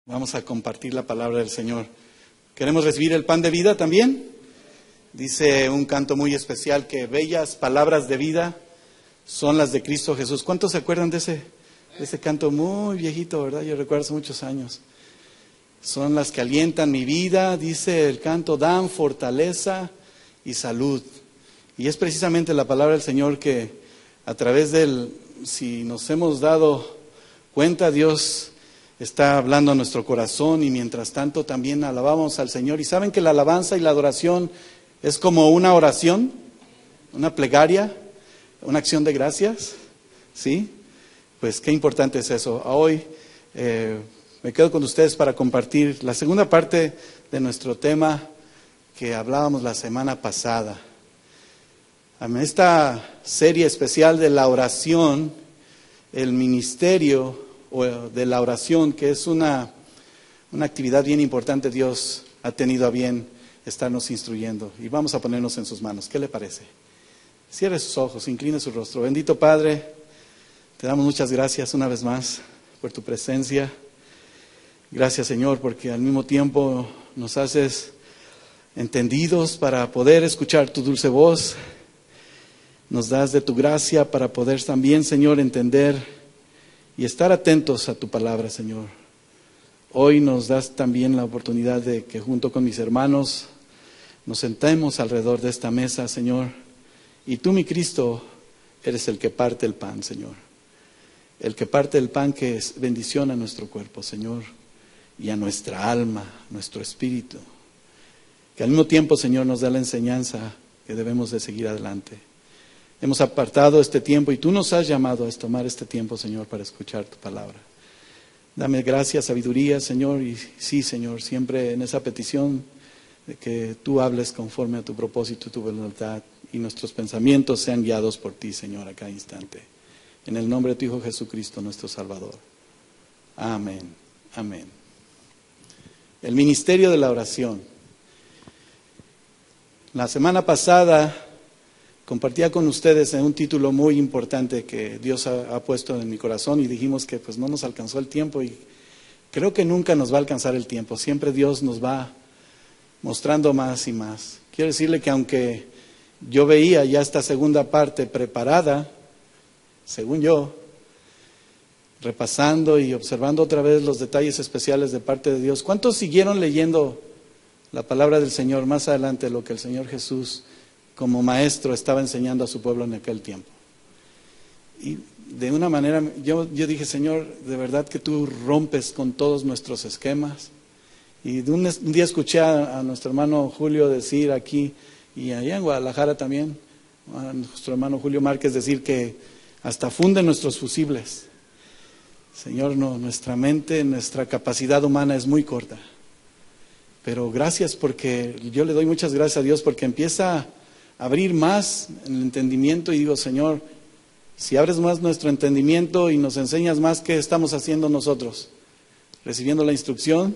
Vamos a compartir la palabra del Señor. ¿Queremos recibir el pan de vida también? Dice un canto muy especial que bellas palabras de vida son las de Cristo Jesús. ¿Cuántos se acuerdan de ese canto muy viejito, verdad? Yo recuerdo hace muchos años. Son las que alientan mi vida, dice el canto, dan fortaleza y salud. Y es precisamente la palabra del Señor que a través si nos hemos dado cuenta, Dios está hablando a nuestro corazón y mientras tanto también alabamos al Señor. Y saben que la alabanza y la adoración es como una oración, una plegaria, una acción de gracias, ¿sí? Pues qué importante es eso. Hoy me quedo con ustedes para compartir la segunda parte de nuestro tema que hablábamos la semana pasada. En esta serie especial de la oración, el ministerio de la oración, que es una actividad bien importante, Dios ha tenido a bien estarnos instruyendo. Y vamos a ponernos en sus manos. ¿Qué le parece? Cierre sus ojos, incline su rostro. Bendito Padre, te damos muchas gracias una vez más por tu presencia. Gracias, Señor, porque al mismo tiempo nos haces entendidos para poder escuchar tu dulce voz. Nos das de tu gracia para poder también, Señor, entender y estar atentos a tu palabra, Señor. Hoy nos das también la oportunidad de que junto con mis hermanos nos sentemos alrededor de esta mesa, Señor. Y tú, mi Cristo, eres el que parte el pan, Señor. El que parte el pan que es bendición a nuestro cuerpo, Señor, y a nuestra alma, nuestro espíritu. Que al mismo tiempo, Señor, nos da la enseñanza que debemos de seguir adelante. Hemos apartado este tiempo y tú nos has llamado a tomar este tiempo, Señor, para escuchar tu palabra. Dame gracia, sabiduría, Señor, y sí, Señor, siempre en esa petición de que tú hables conforme a tu propósito y tu voluntad y nuestros pensamientos sean guiados por ti, Señor, a cada instante. En el nombre de tu Hijo Jesucristo, nuestro Salvador. Amén. Amén. El ministerio de la oración. La semana pasada compartía con ustedes un título muy importante que Dios ha puesto en mi corazón y dijimos que pues no nos alcanzó el tiempo y creo que nunca nos va a alcanzar el tiempo. Siempre Dios nos va mostrando más y más. Quiero decirle que aunque yo veía ya esta segunda parte preparada, según yo, repasando y observando otra vez los detalles especiales de parte de Dios, ¿cuántos siguieron leyendo la palabra del Señor más adelante, lo que el Señor Jesús como maestro estaba enseñando a su pueblo en aquel tiempo? Y de una manera, yo dije, Señor, de verdad que tú rompes con todos nuestros esquemas. Y un día escuché a nuestro hermano Julio decir aquí, y allá en Guadalajara también, a nuestro hermano Julio Márquez decir que hasta funden nuestros fusibles. Señor, no, nuestra mente, nuestra capacidad humana es muy corta. Pero gracias porque, yo le doy muchas gracias a Dios porque empieza abrir más en el entendimiento y digo, Señor, si abres más nuestro entendimiento y nos enseñas más qué estamos haciendo nosotros, recibiendo la instrucción,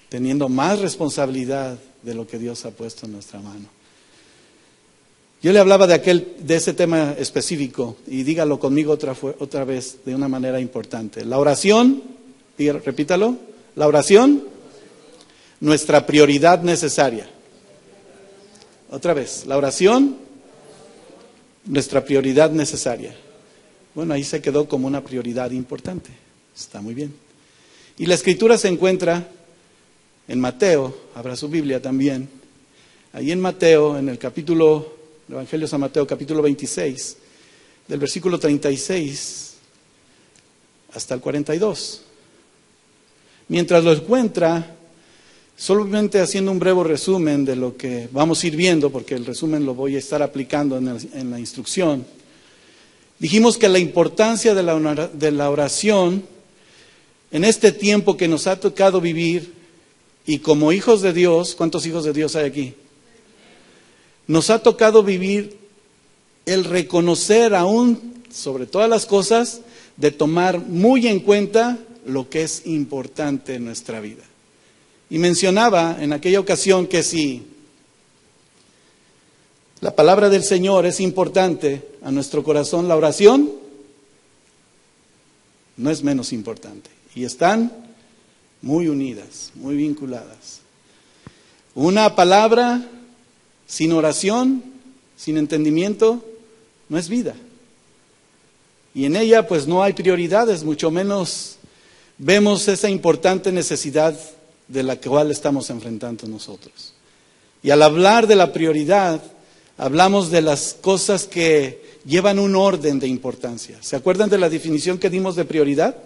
teniendo más responsabilidad de lo que Dios ha puesto en nuestra mano. Yo le hablaba de ese tema específico y dígalo conmigo otra vez de una manera importante. La oración, repítalo, la oración, nuestra prioridad necesaria. Otra vez, la oración, nuestra prioridad necesaria. Bueno, ahí se quedó como una prioridad importante. Está muy bien. Y la escritura se encuentra en Mateo, abra su Biblia también. Ahí en Mateo, en el Evangelio de San Mateo, capítulo 26, del versículo 36 hasta el 42. Mientras lo encuentra, solamente haciendo un breve resumen de lo que vamos a ir viendo, porque el resumen lo voy a estar aplicando en la instrucción. Dijimos que la importancia de la oración en este tiempo que nos ha tocado vivir y como hijos de Dios, ¿cuántos hijos de Dios hay aquí? Nos ha tocado vivir el reconocer aún, sobre todas las cosas, de tomar muy en cuenta lo que es importante en nuestra vida. Y mencionaba en aquella ocasión que si la palabra del Señor es importante a nuestro corazón, la oración no es menos importante. Y están muy unidas, muy vinculadas. Una palabra sin oración, sin entendimiento, no es vida. Y en ella pues no hay prioridades, mucho menos vemos esa importante necesidad de la cual estamos enfrentando nosotros. Y al hablar de la prioridad, hablamos de las cosas que llevan un orden de importancia. ¿Se acuerdan de la definición que dimos de prioridad?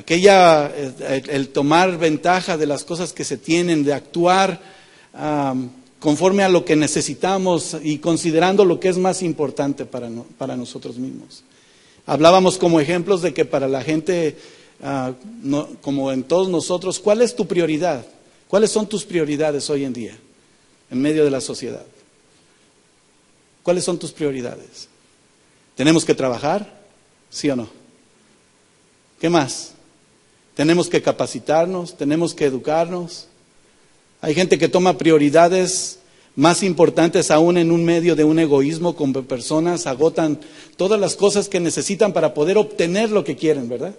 El tomar ventaja de las cosas que se tienen, de actuar conforme a lo que necesitamos y considerando lo que es más importante para nosotros mismos. Hablábamos como ejemplos de que para la gente, como en todos nosotros, ¿cuál es tu prioridad? ¿Cuáles son tus prioridades hoy en día, en medio de la sociedad? ¿Cuáles son tus prioridades? ¿Tenemos que trabajar? ¿Sí o no? ¿Qué más? ¿Tenemos que capacitarnos? ¿Tenemos que educarnos? Hay gente que toma prioridades más importantes aún en un medio de un egoísmo, con personas agotan todas las cosas que necesitan para poder obtener lo que quieren, ¿verdad?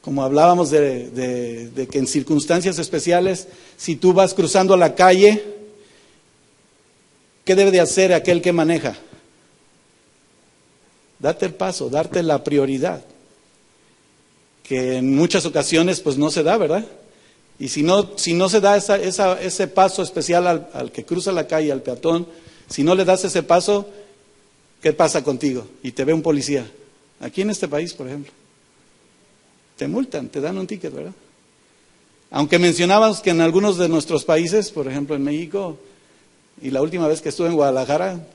Como hablábamos de que en circunstancias especiales, si tú vas cruzando la calle, ¿qué debe de hacer aquel que maneja? Date el paso, darte la prioridad, que en muchas ocasiones pues no se da, ¿verdad? Y si no se da ese paso especial al que cruza la calle, al peatón, si no le das ese paso, ¿qué pasa contigo? Y te ve un policía. Aquí en este país, por ejemplo, te multan, te dan un ticket, ¿verdad? Aunque mencionábamos que en algunos de nuestros países, por ejemplo en México, y la última vez que estuve en Guadalajara,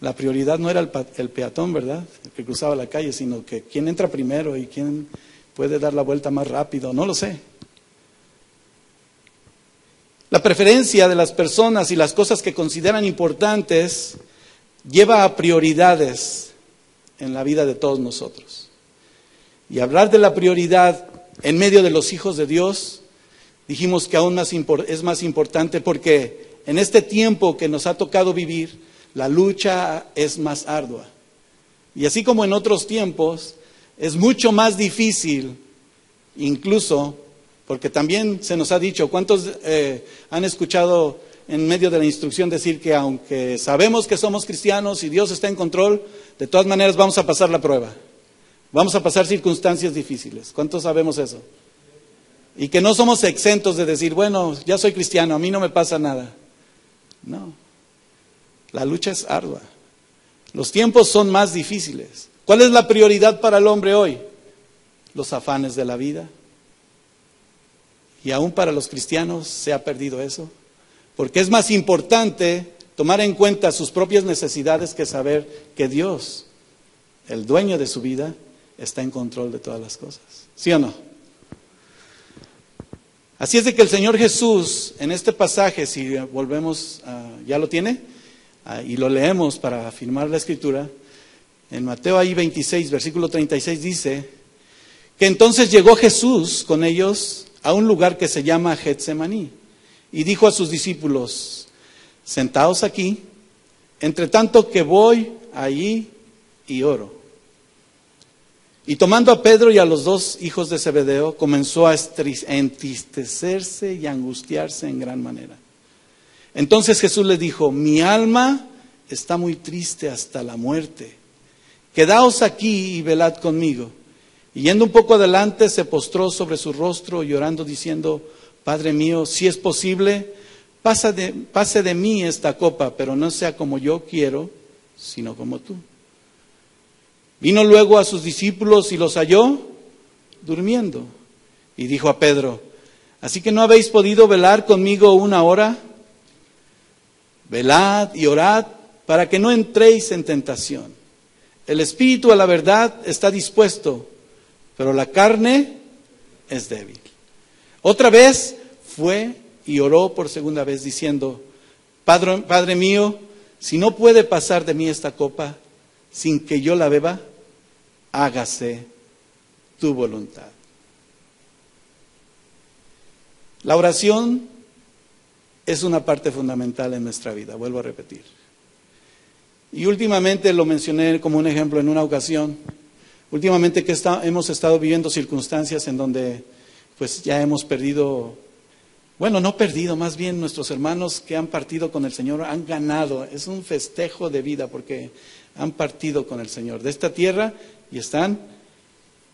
la prioridad no era el peatón, ¿verdad? El que cruzaba la calle, sino que quién entra primero y quién puede dar la vuelta más rápido, no lo sé. La preferencia de las personas y las cosas que consideran importantes lleva a prioridades en la vida de todos nosotros. Y hablar de la prioridad en medio de los hijos de Dios, dijimos que aún es más importante porque en este tiempo que nos ha tocado vivir, la lucha es más ardua. Y así como en otros tiempos, es mucho más difícil, incluso, porque también se nos ha dicho, ¿cuántos han escuchado en medio de la instrucción decir que aunque sabemos que somos cristianos y Dios está en control, de todas maneras vamos a pasar la prueba? Vamos a pasar circunstancias difíciles. ¿Cuántos sabemos eso? Y que no somos exentos de decir, bueno, ya soy cristiano, a mí no me pasa nada. No, la lucha es ardua. Los tiempos son más difíciles. ¿Cuál es la prioridad para el hombre hoy? Los afanes de la vida. Y aún para los cristianos se ha perdido eso. Porque es más importante tomar en cuenta sus propias necesidades que saber que Dios, el dueño de su vida, está en control de todas las cosas. ¿Sí o no? Así es de que el Señor Jesús, en este pasaje, si volvemos, ¿ya lo tiene? Y lo leemos para afirmar la Escritura. En Mateo ahí 26, versículo 36 dice que entonces llegó Jesús con ellos a un lugar que se llama Getsemaní y dijo a sus discípulos, sentaos aquí, entre tanto que voy allí y oro. Y tomando a Pedro y a los dos hijos de Zebedeo, comenzó a entristecerse y a angustiarse en gran manera. Entonces Jesús les dijo, mi alma está muy triste hasta la muerte. Quedaos aquí y velad conmigo. Y yendo un poco adelante, se postró sobre su rostro, llorando, diciendo, Padre mío, si es posible, pase de mí esta copa, pero no sea como yo quiero, sino como tú. Vino luego a sus discípulos y los halló durmiendo. Y dijo a Pedro, ¿así que no habéis podido velar conmigo una hora? Velad y orad para que no entréis en tentación. El espíritu a la verdad está dispuesto, pero la carne es débil. Otra vez fue y oró por segunda vez diciendo, Padre mío, si no puede pasar de mí esta copa sin que yo la beba, hágase tu voluntad. La oración es una parte fundamental en nuestra vida, vuelvo a repetir. Y últimamente lo mencioné como un ejemplo en una ocasión, Últimamente hemos estado viviendo circunstancias en donde pues ya hemos perdido, bueno, no perdido, más bien nuestros hermanos que han partido con el Señor han ganado. Es un festejo de vida porque han partido con el Señor de esta tierra y están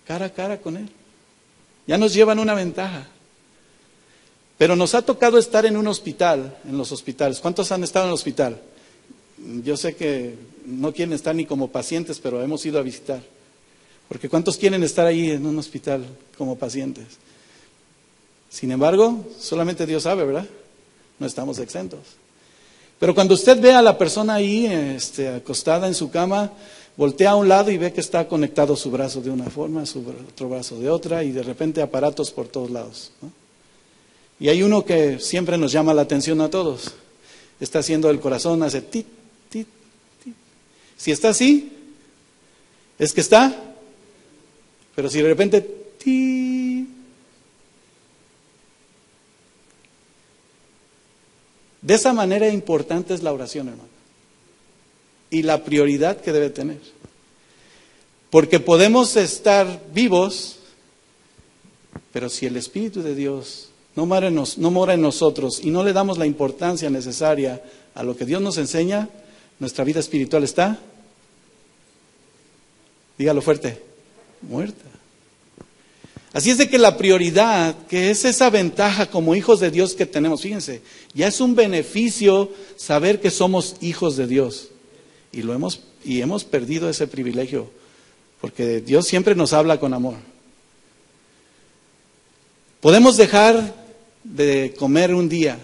cara a cara con Él. Ya nos llevan una ventaja. Pero nos ha tocado estar en un hospital, en los hospitales. ¿Cuántos han estado en el hospital? Yo sé que no quieren estar ni como pacientes, pero hemos ido a visitar. Porque ¿cuántos quieren estar ahí en un hospital como pacientes? Sin embargo, solamente Dios sabe, ¿verdad? No estamos exentos. Pero cuando usted ve a la persona ahí acostada en su cama, voltea a un lado y ve que está conectado su brazo de una forma, su otro brazo de otra, y de repente aparatos por todos lados, ¿no? Y hay uno que siempre nos llama la atención a todos. Está haciendo el corazón, hace tit, tit, tit. Si está así, es que está. Pero si de repente tit. De esa manera importante es la oración, hermano. Y la prioridad que debe tener. Porque podemos estar vivos, pero si el Espíritu de Dios no mora en nosotros y no le damos la importancia necesaria a lo que Dios nos enseña, nuestra vida espiritual está, dígalo fuerte, muerta. Así es de que la prioridad, que es esa ventaja como hijos de Dios que tenemos, fíjense, ya es un beneficio saber que somos hijos de Dios. Y hemos perdido ese privilegio, porque Dios siempre nos habla con amor. Podemos dejar de comer un día,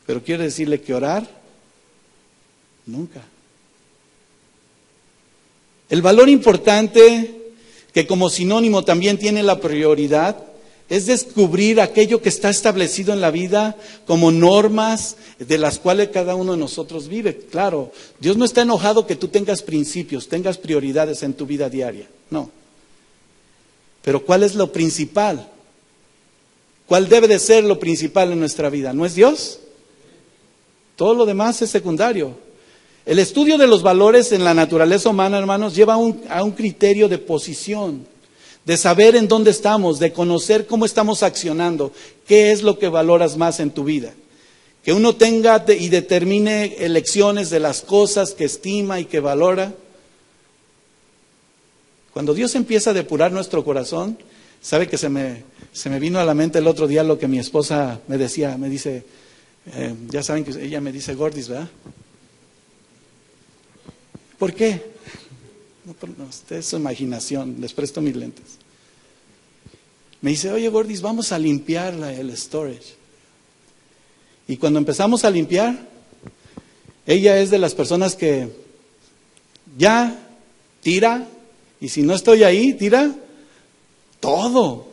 pero quiero decirle que orar, nunca. El valor importante, que como sinónimo también tiene la prioridad, es descubrir aquello que está establecido en la vida como normas de las cuales cada uno de nosotros vive. Claro, Dios no está enojado que tú tengas principios, tengas prioridades en tu vida diaria, no. Pero ¿cuál es lo principal? ¿Cuál debe de ser lo principal en nuestra vida? ¿No es Dios? Todo lo demás es secundario. El estudio de los valores en la naturaleza humana, hermanos, lleva a un criterio de posición, de saber en dónde estamos, de conocer cómo estamos accionando, qué es lo que valoras más en tu vida. Que uno tenga y determine elecciones de las cosas que estima y que valora. Cuando Dios empieza a depurar nuestro corazón, sabe que se me vino a la mente el otro día lo que mi esposa me decía, me dice, ya saben que ella me dice Gordis, ¿verdad? ¿Por qué? No, es su imaginación, les presto mis lentes. Me dice, oye Gordis, vamos a limpiar el storage. Y cuando empezamos a limpiar, ella es de las personas que ya tira, y si no estoy ahí, tira todo.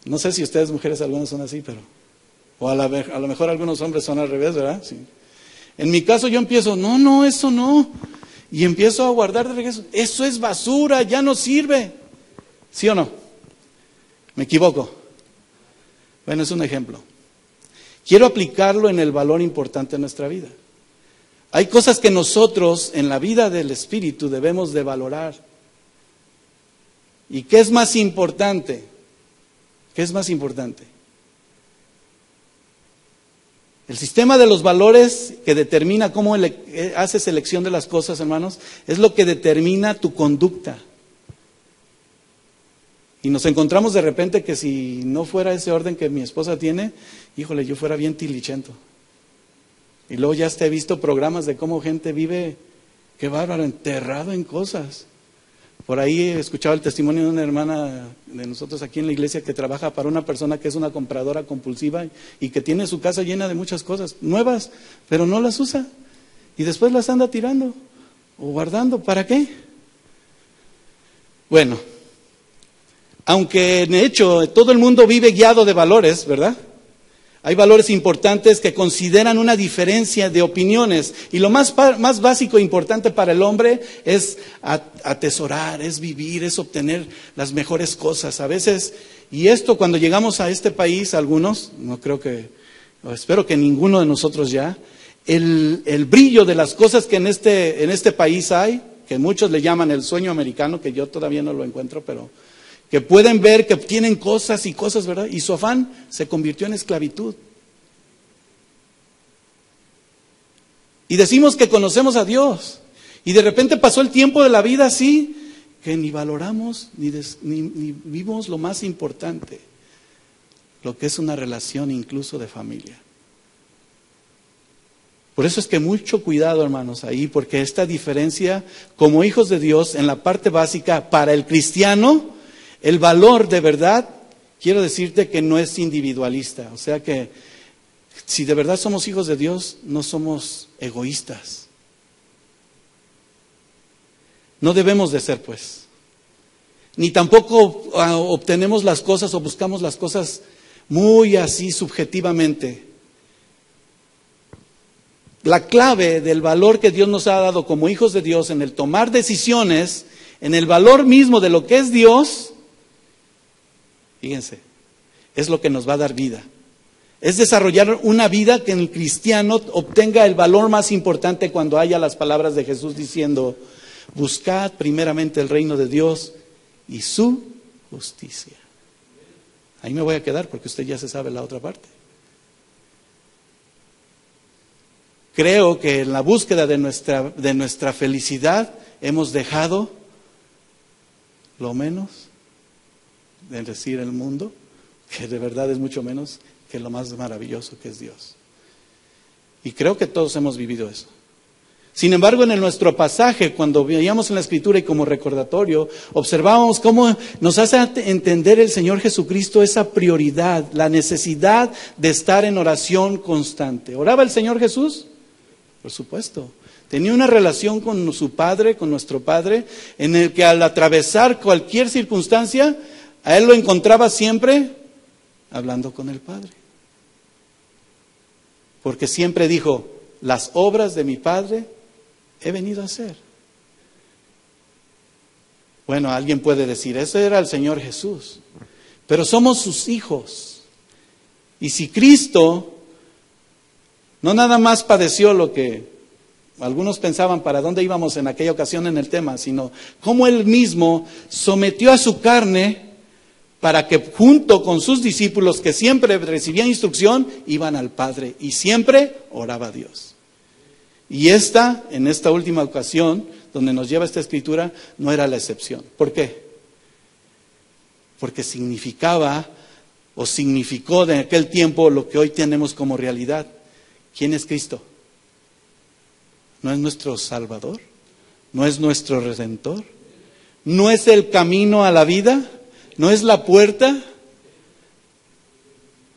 No sé si ustedes mujeres algunas son así, pero o a lo mejor algunos hombres son al revés, ¿verdad? Sí. En mi caso yo empiezo, no, eso no. Y empiezo a guardar de regreso. Eso es basura, ya no sirve. ¿Sí o no? ¿Me equivoco? Bueno, es un ejemplo. Quiero aplicarlo en el valor importante de nuestra vida. Hay cosas que nosotros en la vida del Espíritu debemos de valorar. ¿Y qué es más importante? ¿Qué es más importante? El sistema de los valores que determina cómo haces elección de las cosas, hermanos, es lo que determina tu conducta. Y nos encontramos de repente que si no fuera ese orden que mi esposa tiene, híjole, yo fuera bien tilichento. Y luego ya he visto programas de cómo gente vive, qué bárbaro, enterrado en cosas. Por ahí he escuchado el testimonio de una hermana de nosotros aquí en la iglesia que trabaja para una persona que es una compradora compulsiva y que tiene su casa llena de muchas cosas nuevas, pero no las usa. Y después las anda tirando o guardando. ¿Para qué? Bueno, aunque de hecho todo el mundo vive guiado de valores, ¿verdad? Hay valores importantes que consideran una diferencia de opiniones. Y lo más básico e importante para el hombre es atesorar, es vivir, es obtener las mejores cosas. A veces, y esto cuando llegamos a este país, algunos, no creo que, espero que ninguno de nosotros ya, el brillo de las cosas que en este país hay, que muchos le llaman el sueño americano, que yo todavía no lo encuentro, pero que pueden ver que tienen cosas y cosas, ¿verdad? Y su afán se convirtió en esclavitud. Y decimos que conocemos a Dios. Y de repente pasó el tiempo de la vida así, que ni valoramos ni vimos lo más importante, lo que es una relación incluso de familia. Por eso es que mucho cuidado, hermanos, ahí, porque esta diferencia, como hijos de Dios, en la parte básica, para el cristiano, el valor de verdad, quiero decirte que no es individualista. O sea que si de verdad somos hijos de Dios, no somos egoístas. No debemos de ser, pues. Ni tampoco obtenemos las cosas o buscamos las cosas muy así subjetivamente. La clave del valor que Dios nos ha dado como hijos de Dios en el tomar decisiones, en el valor mismo de lo que es Dios, fíjense, es lo que nos va a dar vida. Es desarrollar una vida que el cristiano obtenga el valor más importante cuando haya las palabras de Jesús diciendo: buscad primeramente el reino de Dios y su justicia. Ahí me voy a quedar porque usted ya se sabe la otra parte. Creo que en la búsqueda de nuestra felicidad hemos dejado lo menos, de decir el mundo, que de verdad es mucho menos que lo más maravilloso que es Dios. Y creo que todos hemos vivido eso. Sin embargo, en nuestro pasaje, cuando veíamos en la Escritura y como recordatorio, observábamos cómo nos hace entender el Señor Jesucristo esa prioridad, la necesidad de estar en oración constante. ¿Oraba el Señor Jesús? Por supuesto. Tenía una relación con su Padre, con nuestro Padre, en el que al atravesar cualquier circunstancia, a Él lo encontraba siempre hablando con el Padre. Porque siempre dijo: las obras de mi Padre he venido a hacer. Bueno, alguien puede decir, ese era el Señor Jesús, pero somos sus hijos. Y si Cristo no nada más padeció lo que algunos pensaban para dónde íbamos en aquella ocasión en el tema, sino cómo Él mismo sometió a su carne para que junto con sus discípulos, que siempre recibían instrucción, iban al Padre y siempre oraba a Dios. Y en esta última ocasión, donde nos lleva esta escritura, no era la excepción. ¿Por qué? Porque significaba o significó de aquel tiempo lo que hoy tenemos como realidad. ¿Quién es Cristo? ¿No es nuestro Salvador? ¿No es nuestro Redentor? ¿No es el camino a la vida? ¿No es la puerta?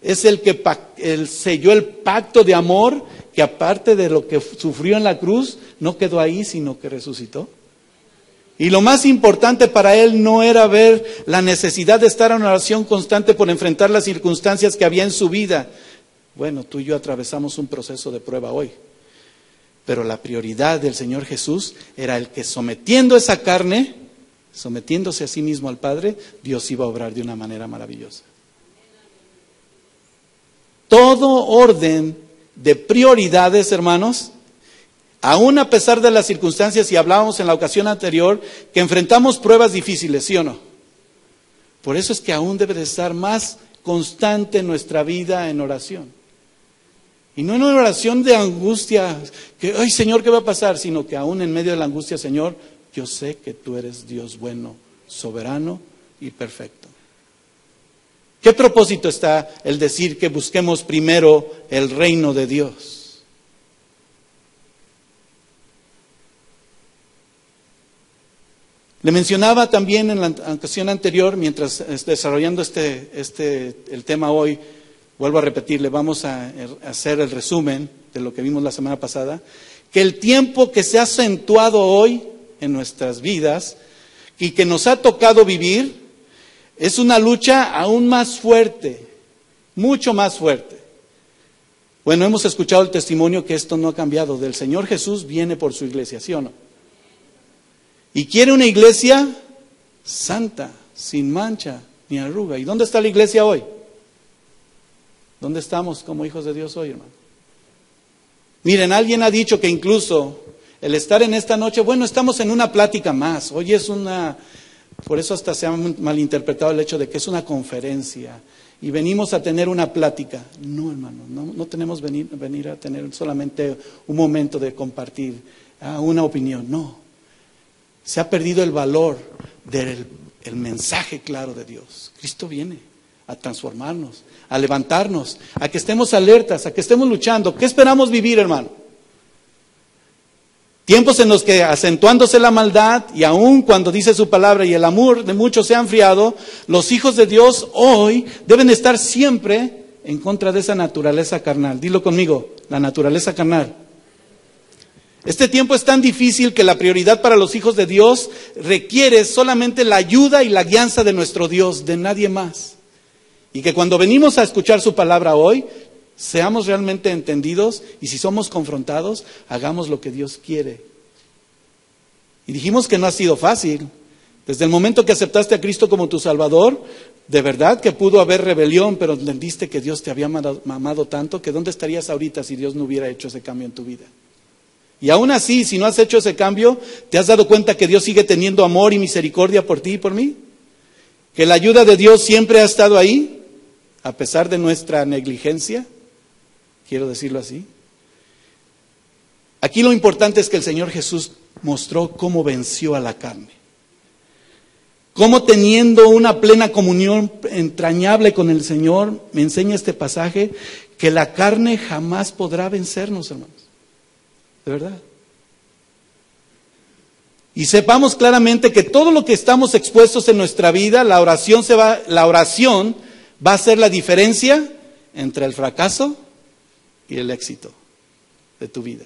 Es el que selló el pacto de amor, que aparte de lo que sufrió en la cruz, no quedó ahí, sino que resucitó. Y lo más importante para Él no era ver la necesidad de estar en oración constante por enfrentar las circunstancias que había en su vida. Bueno, tú y yo atravesamos un proceso de prueba hoy. Pero la prioridad del Señor Jesús era el que sometiendo esa carne, sometiéndose a sí mismo al Padre, Dios iba a obrar de una manera maravillosa. Todo orden de prioridades, hermanos, aún a pesar de las circunstancias, y hablábamos en la ocasión anterior, que enfrentamos pruebas difíciles, ¿sí o no? Por eso es que aún debe de estar más constante nuestra vida en oración. Y no en una oración de angustia, que, ay Señor, ¿qué va a pasar? Sino que aún en medio de la angustia, Señor, yo sé que tú eres Dios bueno, soberano y perfecto. ¿Qué propósito está el decir que busquemos primero el reino de Dios? Le mencionaba también en la ocasión anterior, mientras desarrollando el tema hoy, vuelvo a repetirle, vamos a hacer el resumen de lo que vimos la semana pasada, que el tiempo que se ha acentuado hoy en nuestras vidas y que nos ha tocado vivir es una lucha aún más fuerte, mucho más fuerte. Bueno, hemos escuchado el testimonio que esto no ha cambiado. Del Señor Jesús viene por su iglesia, ¿sí o no? Y quiere una iglesia santa, sin mancha ni arruga. ¿Y dónde está la iglesia hoy? ¿Dónde estamos como hijos de Dios hoy, hermano? Miren, alguien ha dicho que incluso el estar en esta noche, bueno, estamos en una plática más. Hoy es por eso hasta se ha malinterpretado el hecho de que es una conferencia y venimos a tener una plática. No, hermano, no tenemos venir a tener solamente un momento de compartir una opinión, no. Se ha perdido el valor del mensaje claro de Dios. Cristo viene a transformarnos, a levantarnos, a que estemos alertas, a que estemos luchando. ¿Qué esperamos vivir, hermano? Tiempos en los que, acentuándose la maldad, y aun cuando dice su palabra y el amor de muchos se ha enfriado, los hijos de Dios hoy deben estar siempre en contra de esa naturaleza carnal. Dilo conmigo, la naturaleza carnal. Este tiempo es tan difícil que la prioridad para los hijos de Dios requiere solamente la ayuda y la guianza de nuestro Dios, de nadie más. Y que cuando venimos a escuchar su palabra hoy, seamos realmente entendidos y si somos confrontados, hagamos lo que Dios quiere. Y dijimos que no ha sido fácil. Desde el momento que aceptaste a Cristo como tu Salvador, de verdad que pudo haber rebelión, pero entendiste que Dios te había amado tanto, que ¿dónde estarías ahorita si Dios no hubiera hecho ese cambio en tu vida? Y aún así, si no has hecho ese cambio, ¿te has dado cuenta que Dios sigue teniendo amor y misericordia por ti y por mí? Que la ayuda de Dios siempre ha estado ahí, a pesar de nuestra negligencia. Quiero decirlo así. Aquí lo importante es que el Señor Jesús mostró cómo venció a la carne. Cómo teniendo una plena comunión entrañable con el Señor, me enseña este pasaje, que la carne jamás podrá vencernos, hermanos. De verdad. Y sepamos claramente que todo lo que estamos expuestos en nuestra vida, la oración va a ser la diferencia entre el fracaso y el éxito de tu vida.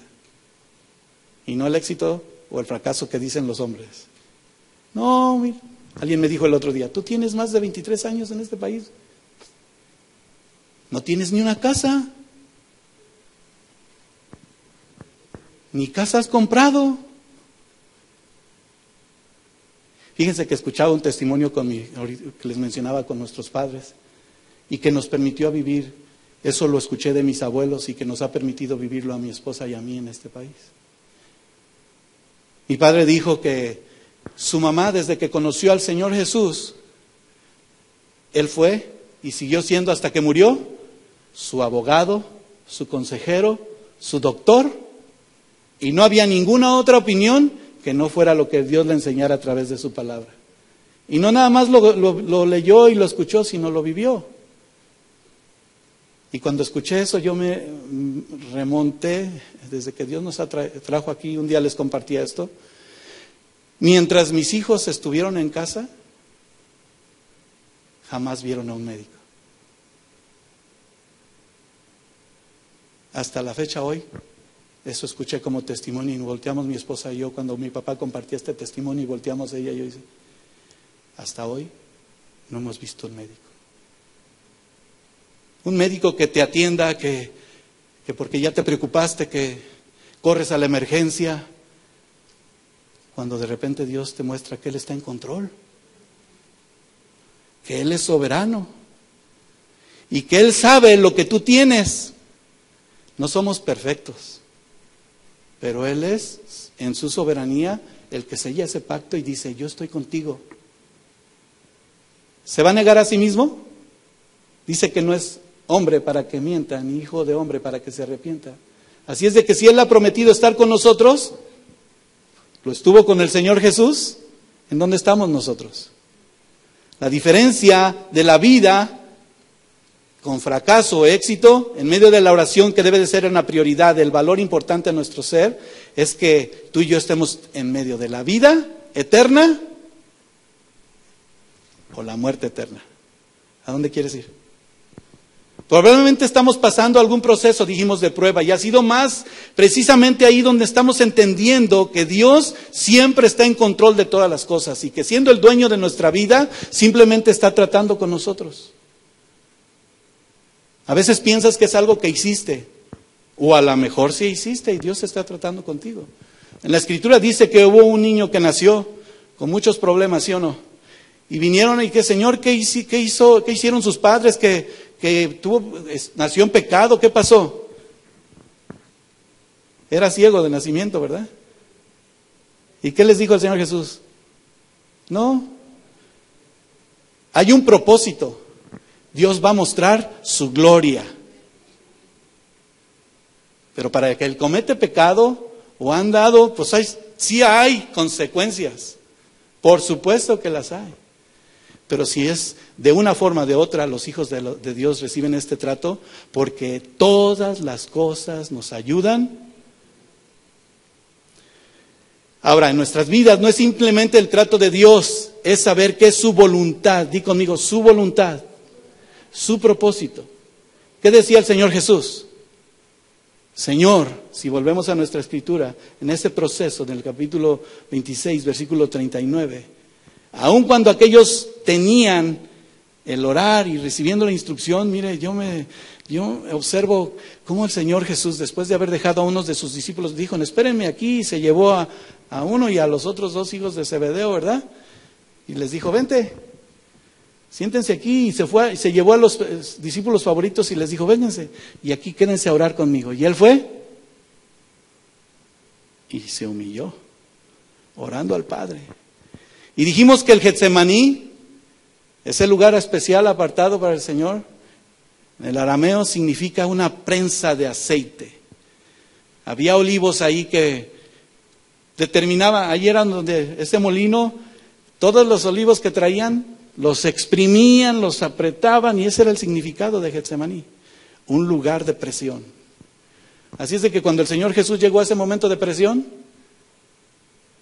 Y no el éxito o el fracaso que dicen los hombres. No, mira, alguien me dijo el otro día, tú tienes más de 23 años en este país. No tienes ni una casa. Ni casa has comprado. Fíjense que escuchaba un testimonio que les mencionaba con nuestros padres y que nos permitió vivir. Eso lo escuché de mis abuelos y que nos ha permitido vivirlo a mi esposa y a mí en este país. Mi padre dijo que su mamá, desde que conoció al Señor Jesús, él fue y siguió siendo hasta que murió su abogado, su consejero, su doctor. Y no había ninguna otra opinión que no fuera lo que Dios le enseñara a través de su palabra. Y no nada más lo leyó y lo escuchó, sino lo vivió. Y cuando escuché eso, yo me remonté, desde que Dios nos trajo aquí, un día les compartía esto. Mientras mis hijos estuvieron en casa, jamás vieron a un médico. Hasta la fecha hoy. Eso escuché como testimonio y volteamos mi esposa y yo cuando mi papá compartía este testimonio y volteamos ella y yo y dice, hasta hoy no hemos visto un médico. Un médico que te atienda, que porque ya te preocupaste, que corres a la emergencia, cuando de repente Dios te muestra que Él está en control, que Él es soberano y que Él sabe lo que tú tienes. No somos perfectos. Pero Él es, en su soberanía, el que sella ese pacto y dice, yo estoy contigo. ¿Se va a negar a sí mismo? Dice que no es hombre para que mienta, ni hijo de hombre para que se arrepienta. Así es de que si Él ha prometido estar con nosotros, lo estuvo con el Señor Jesús, ¿en dónde estamos nosotros? La diferencia de la vida con fracaso o éxito, en medio de la oración que debe de ser una prioridad, el valor importante a nuestro ser, es que tú y yo estemos en medio de la vida eterna o la muerte eterna. ¿A dónde quieres ir? Probablemente estamos pasando algún proceso, dijimos, de prueba, y ha sido más precisamente ahí donde estamos entendiendo que Dios siempre está en control de todas las cosas y que siendo el dueño de nuestra vida, simplemente está tratando con nosotros. A veces piensas que es algo que hiciste, o a lo mejor sí hiciste y Dios está tratando contigo. En la Escritura dice que hubo un niño que nació con muchos problemas, ¿sí o no? Y vinieron y que, Señor, ¿qué hicieron sus padres? ¿Que nació en pecado? ¿Qué pasó? Era ciego de nacimiento, ¿verdad? ¿Y qué les dijo el Señor Jesús? No. Hay un propósito. Dios va a mostrar su gloria. Pero para que él comete pecado o han dado, pues sí hay consecuencias. Por supuesto que las hay. Pero si es de una forma o de otra, los hijos de Dios reciben este trato, porque todas las cosas nos ayudan. Ahora, en nuestras vidas no es simplemente el trato de Dios, es saber que es su voluntad. Di conmigo, su voluntad, su propósito. ¿Qué decía el Señor Jesús? Señor, si volvemos a nuestra escritura, en ese proceso del capítulo 26, versículo 39, aun cuando aquellos tenían el orar y recibiendo la instrucción, mire, yo observo cómo el Señor Jesús, después de haber dejado a unos de sus discípulos, dijo, espérenme aquí, y se llevó a uno y a los otros dos hijos de Zebedeo, ¿verdad? Y les dijo, vente, siéntense aquí, y se llevó a los discípulos favoritos y les dijo, vénganse, y aquí quédense a orar conmigo. Y él fue y se humilló, orando al Padre. Y dijimos que el Getsemaní, ese lugar especial apartado para el Señor, en el arameo significa una prensa de aceite. Había olivos ahí que determinaba, ahí era donde ese molino, todos los olivos que traían, los exprimían, los apretaban, y ese era el significado de Getsemaní, un lugar de presión. Así es de que cuando el Señor Jesús llegó a ese momento de presión,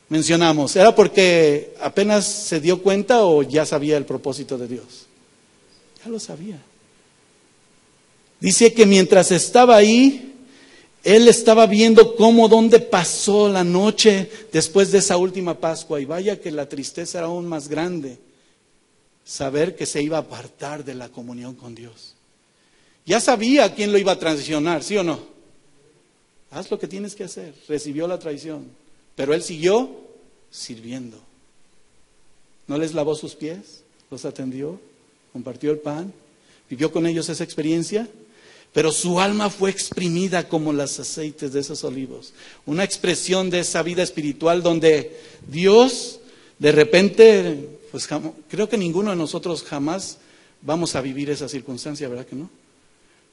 mencionamos, ¿era porque apenas se dio cuenta o ya sabía el propósito de Dios? Ya lo sabía. Dice que mientras estaba ahí, él estaba viendo dónde pasó la noche después de esa última Pascua. Y vaya que la tristeza era aún más grande, saber que se iba a apartar de la comunión con Dios. Ya sabía quién lo iba a traicionar, ¿sí o no? Haz lo que tienes que hacer. Recibió la traición, pero él siguió sirviendo. ¿No les lavó sus pies? ¿Los atendió? ¿Compartió el pan? ¿Vivió con ellos esa experiencia? Pero su alma fue exprimida como los aceites de esos olivos. Una expresión de esa vida espiritual donde Dios, de repente, pues creo que ninguno de nosotros jamás vamos a vivir esa circunstancia, ¿verdad que no?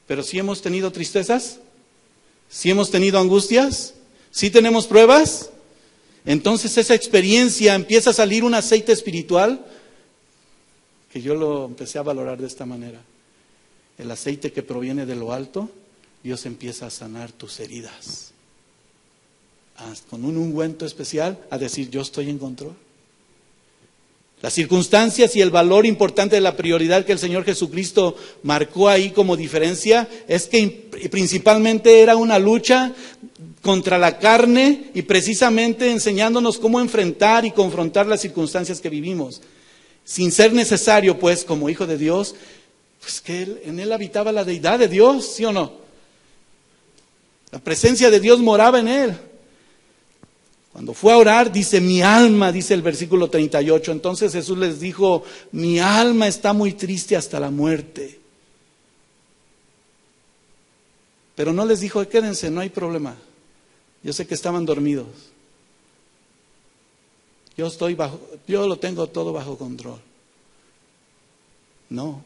Pero sí hemos tenido tristezas, sí hemos tenido angustias, sí tenemos pruebas. Entonces esa experiencia empieza a salir un aceite espiritual que yo lo empecé a valorar de esta manera. El aceite que proviene de lo alto, Dios empieza a sanar tus heridas. Con un ungüento especial a decir, yo estoy en control. Las circunstancias y el valor importante de la prioridad que el Señor Jesucristo marcó ahí como diferencia es que principalmente era una lucha contra la carne y precisamente enseñándonos cómo enfrentar y confrontar las circunstancias que vivimos. Sin ser necesario, pues, como hijo de Dios, pues que en él habitaba la deidad de Dios, ¿sí o no? La presencia de Dios moraba en él. Cuando fue a orar, dice, mi alma, dice el versículo 38. Entonces Jesús les dijo, mi alma está muy triste hasta la muerte. Pero no les dijo, quédense, no hay problema. Yo sé que estaban dormidos. Yo lo tengo todo bajo control. No.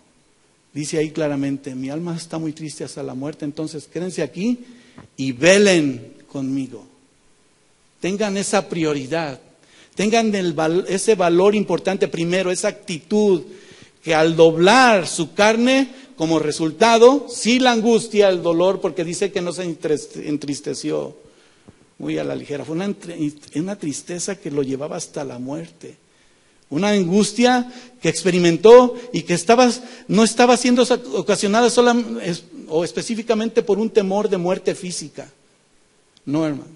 Dice ahí claramente, mi alma está muy triste hasta la muerte, entonces quédense aquí y velen conmigo. Tengan esa prioridad, tengan ese valor importante primero, esa actitud que al doblar su carne como resultado, sí la angustia, el dolor, porque dice que no se entristeció muy a la ligera, fue una tristeza que lo llevaba hasta la muerte. Una angustia que experimentó y que no estaba siendo ocasionada o específicamente por un temor de muerte física. No, hermano.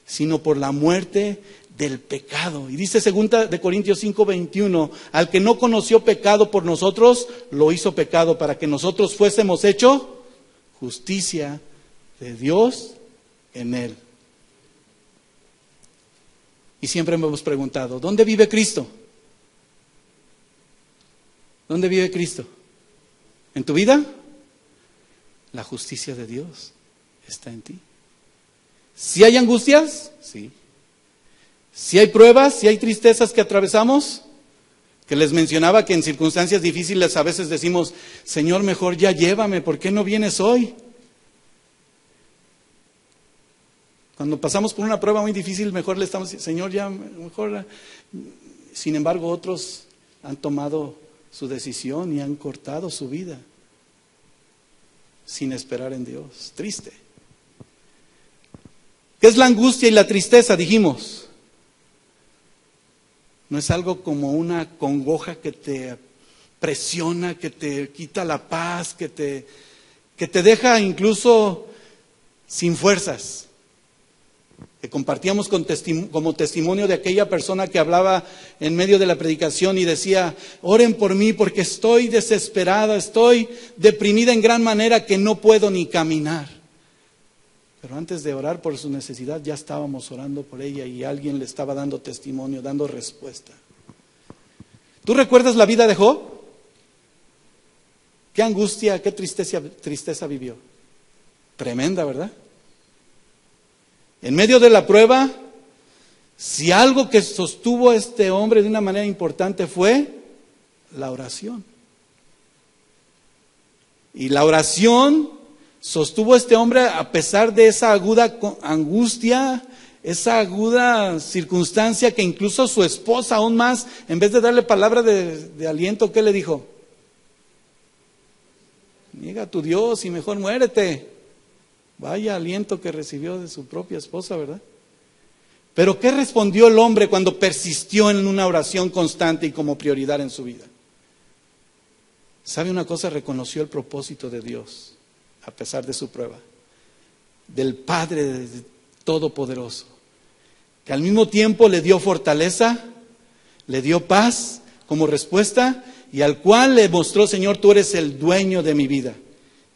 Sino por la muerte del pecado. Y dice 2 de Corintios 5:21, al que no conoció pecado por nosotros, lo hizo pecado para que nosotros fuésemos hechos justicia de Dios en él. Y siempre me hemos preguntado, ¿dónde vive Cristo? ¿Dónde vive Cristo? ¿En tu vida? La justicia de Dios está en ti. ¿Sí hay angustias? Sí. ¿Sí hay pruebas? ¿Sí hay tristezas que atravesamos? Que les mencionaba que en circunstancias difíciles a veces decimos, Señor, mejor ya llévame, ¿por qué no vienes hoy? Cuando pasamos por una prueba muy difícil, mejor le estamos diciendo, Señor, ya, mejor. Sin embargo, otros han tomado su decisión y han cortado su vida sin esperar en Dios. Triste. ¿Qué es la angustia y la tristeza? Dijimos. No es algo como una congoja que te presiona, que te quita la paz, que te deja incluso sin fuerzas. Que compartíamos como testimonio de aquella persona que hablaba en medio de la predicación y decía, oren por mí porque estoy desesperada, estoy deprimida en gran manera que no puedo ni caminar. Pero antes de orar por su necesidad, ya estábamos orando por ella y alguien le estaba dando testimonio, dando respuesta. ¿Tú recuerdas la vida de Job? ¿Qué angustia, qué tristeza vivió? Tremenda, ¿verdad? En medio de la prueba, si algo que sostuvo a este hombre de una manera importante fue la oración. Y la oración sostuvo a este hombre a pesar de esa aguda angustia, esa aguda circunstancia que incluso su esposa aún más, en vez de darle palabra de aliento, ¿qué le dijo? Niega a tu Dios y mejor muérete. Vaya aliento que recibió de su propia esposa, ¿verdad? Pero ¿qué respondió el hombre cuando persistió en una oración constante y como prioridad en su vida? ¿Sabe una cosa? Reconoció el propósito de Dios. A pesar de su prueba, del Padre Todopoderoso, que al mismo tiempo le dio fortaleza, le dio paz como respuesta, y al cual le mostró, Señor, tú eres el dueño de mi vida.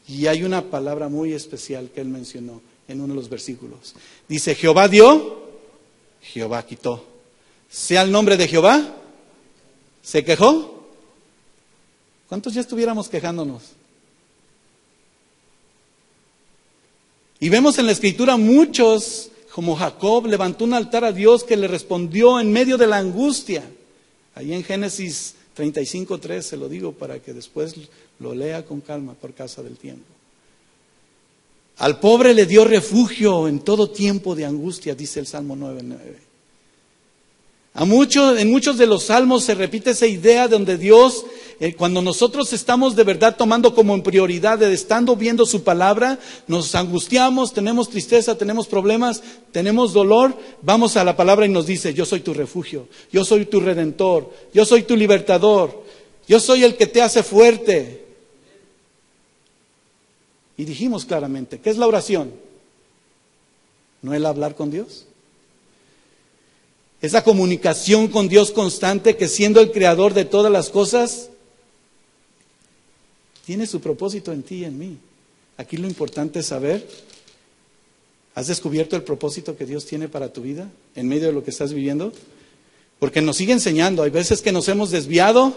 Y hay una palabra muy especial que él mencionó en uno de los versículos. Dice, Jehová dio, Jehová quitó. Sea el nombre de Jehová. ¿Se quejó? ¿Cuántos ya estuviéramos quejándonos? Y vemos en la Escritura muchos, como Jacob, levantó un altar a Dios que le respondió en medio de la angustia. Ahí en Génesis 35:3 se lo digo para que después lo lea con calma por causa del tiempo. Al pobre le dio refugio en todo tiempo de angustia, dice el Salmo 9:9. En muchos de los salmos se repite esa idea donde Dios, cuando nosotros estamos de verdad tomando como en prioridad, estando viendo su palabra, nos angustiamos, tenemos tristeza, tenemos problemas, tenemos dolor, vamos a la palabra y nos dice, yo soy tu refugio, yo soy tu redentor, yo soy tu libertador, yo soy el que te hace fuerte. Y dijimos claramente, ¿qué es la oración? ¿No el hablar con Dios? Esa comunicación con Dios constante que siendo el creador de todas las cosas, tiene su propósito en ti y en mí. Aquí lo importante es saber, ¿has descubierto el propósito que Dios tiene para tu vida en medio de lo que estás viviendo? Porque nos sigue enseñando, hay veces que nos hemos desviado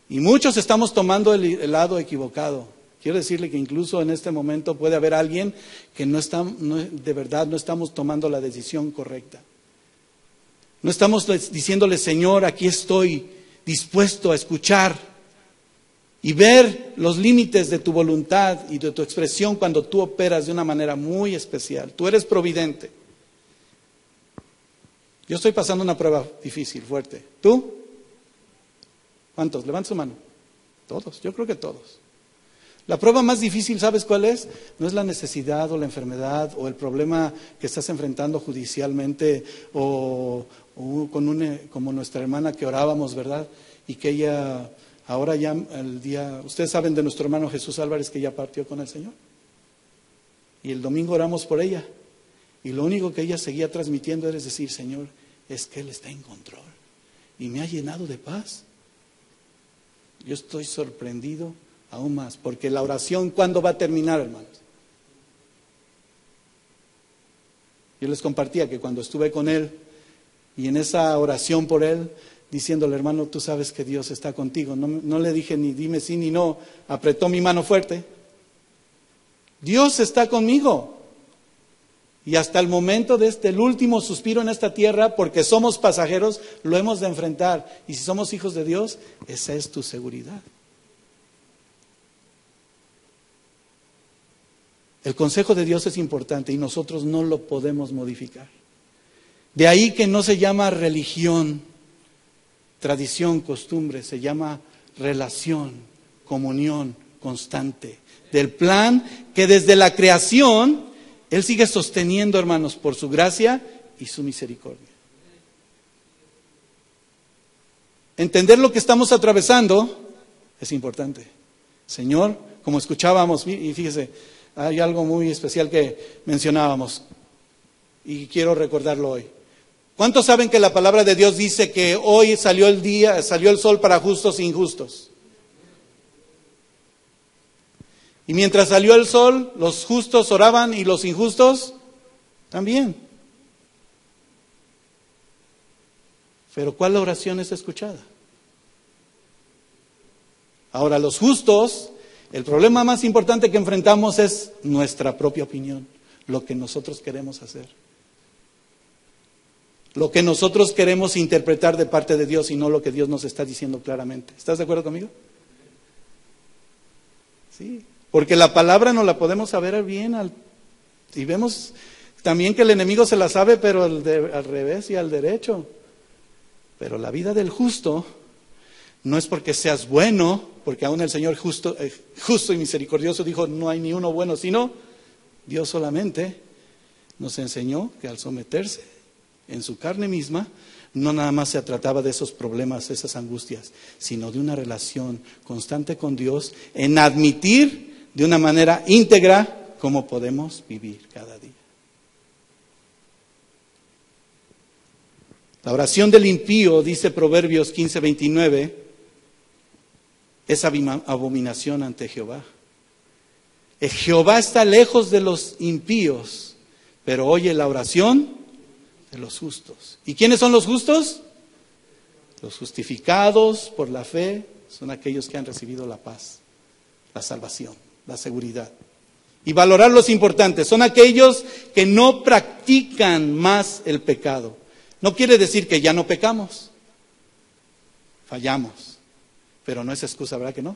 y muchos estamos tomando el lado equivocado. Quiero decirle que incluso en este momento puede haber alguien que de verdad no estamos tomando la decisión correcta. No estamos diciéndole, Señor, aquí estoy dispuesto a escuchar y ver los límites de tu voluntad y de tu expresión cuando tú operas de una manera muy especial. Tú eres providente. Yo estoy pasando una prueba difícil, fuerte. ¿Tú? ¿Cuántos? Levanta su mano. Todos, yo creo que todos. La prueba más difícil, ¿sabes cuál es? No es la necesidad o la enfermedad o el problema que estás enfrentando judicialmente o como nuestra hermana que orábamos, ¿verdad? Y que ella, ahora ya ustedes saben de nuestro hermano Jesús Álvarez que ya partió con el Señor. Y el domingo oramos por ella. Y lo único que ella seguía transmitiendo era decir, Señor, es que Él está en control. Y me ha llenado de paz. Yo estoy sorprendido aún más, porque la oración, ¿cuándo va a terminar, hermanos? Yo les compartía que cuando estuve con él y en esa oración por él, diciéndole, hermano, tú sabes que Dios está contigo. No le dije ni dime sí ni no, apretó mi mano fuerte. Dios está conmigo. Y hasta el momento de el último suspiro en esta tierra, porque somos pasajeros, lo hemos de enfrentar. Y si somos hijos de Dios, esa es tu seguridad. El consejo de Dios es importante y nosotros no lo podemos modificar. De ahí que no se llama religión, tradición, costumbre, se llama relación, comunión constante. Del plan que desde la creación Él sigue sosteniendo, hermanos, por su gracia y su misericordia. Entender lo que estamos atravesando es importante. Señor, como escuchábamos, y fíjese, hay algo muy especial que mencionábamos y quiero recordarlo hoy. ¿Cuántos saben que la palabra de Dios dice que hoy salió el sol para justos e injustos? Y mientras salió el sol, los justos oraban y los injustos también. Pero ¿cuál oración es escuchada? Ahora, los justos, el problema más importante que enfrentamos es nuestra propia opinión, lo que nosotros queremos hacer. Lo que nosotros queremos interpretar de parte de Dios y no lo que Dios nos está diciendo claramente. ¿Estás de acuerdo conmigo? Sí. Porque la palabra no la podemos saber bien. Y vemos también que el enemigo se la sabe, pero al revés y al derecho. Pero la vida del justo no es porque seas bueno, porque aún el Señor justo y misericordioso dijo, no hay ni uno bueno, sino Dios solamente nos enseñó que al someterse en su carne misma, no nada más se trataba de esos problemas, esas angustias, sino de una relación constante con Dios, en admitir de una manera íntegra cómo podemos vivir cada día. La oración del impío, dice Proverbios 15:29, es abominación ante Jehová. Jehová está lejos de los impíos, pero oye la oración de los justos. ¿Y quiénes son los justos? Los justificados por la fe son aquellos que han recibido la paz, la salvación, la seguridad. Y valorar los importantes, son aquellos que no practican más el pecado. No quiere decir que ya no pecamos, fallamos, pero no es excusa, ¿verdad que no?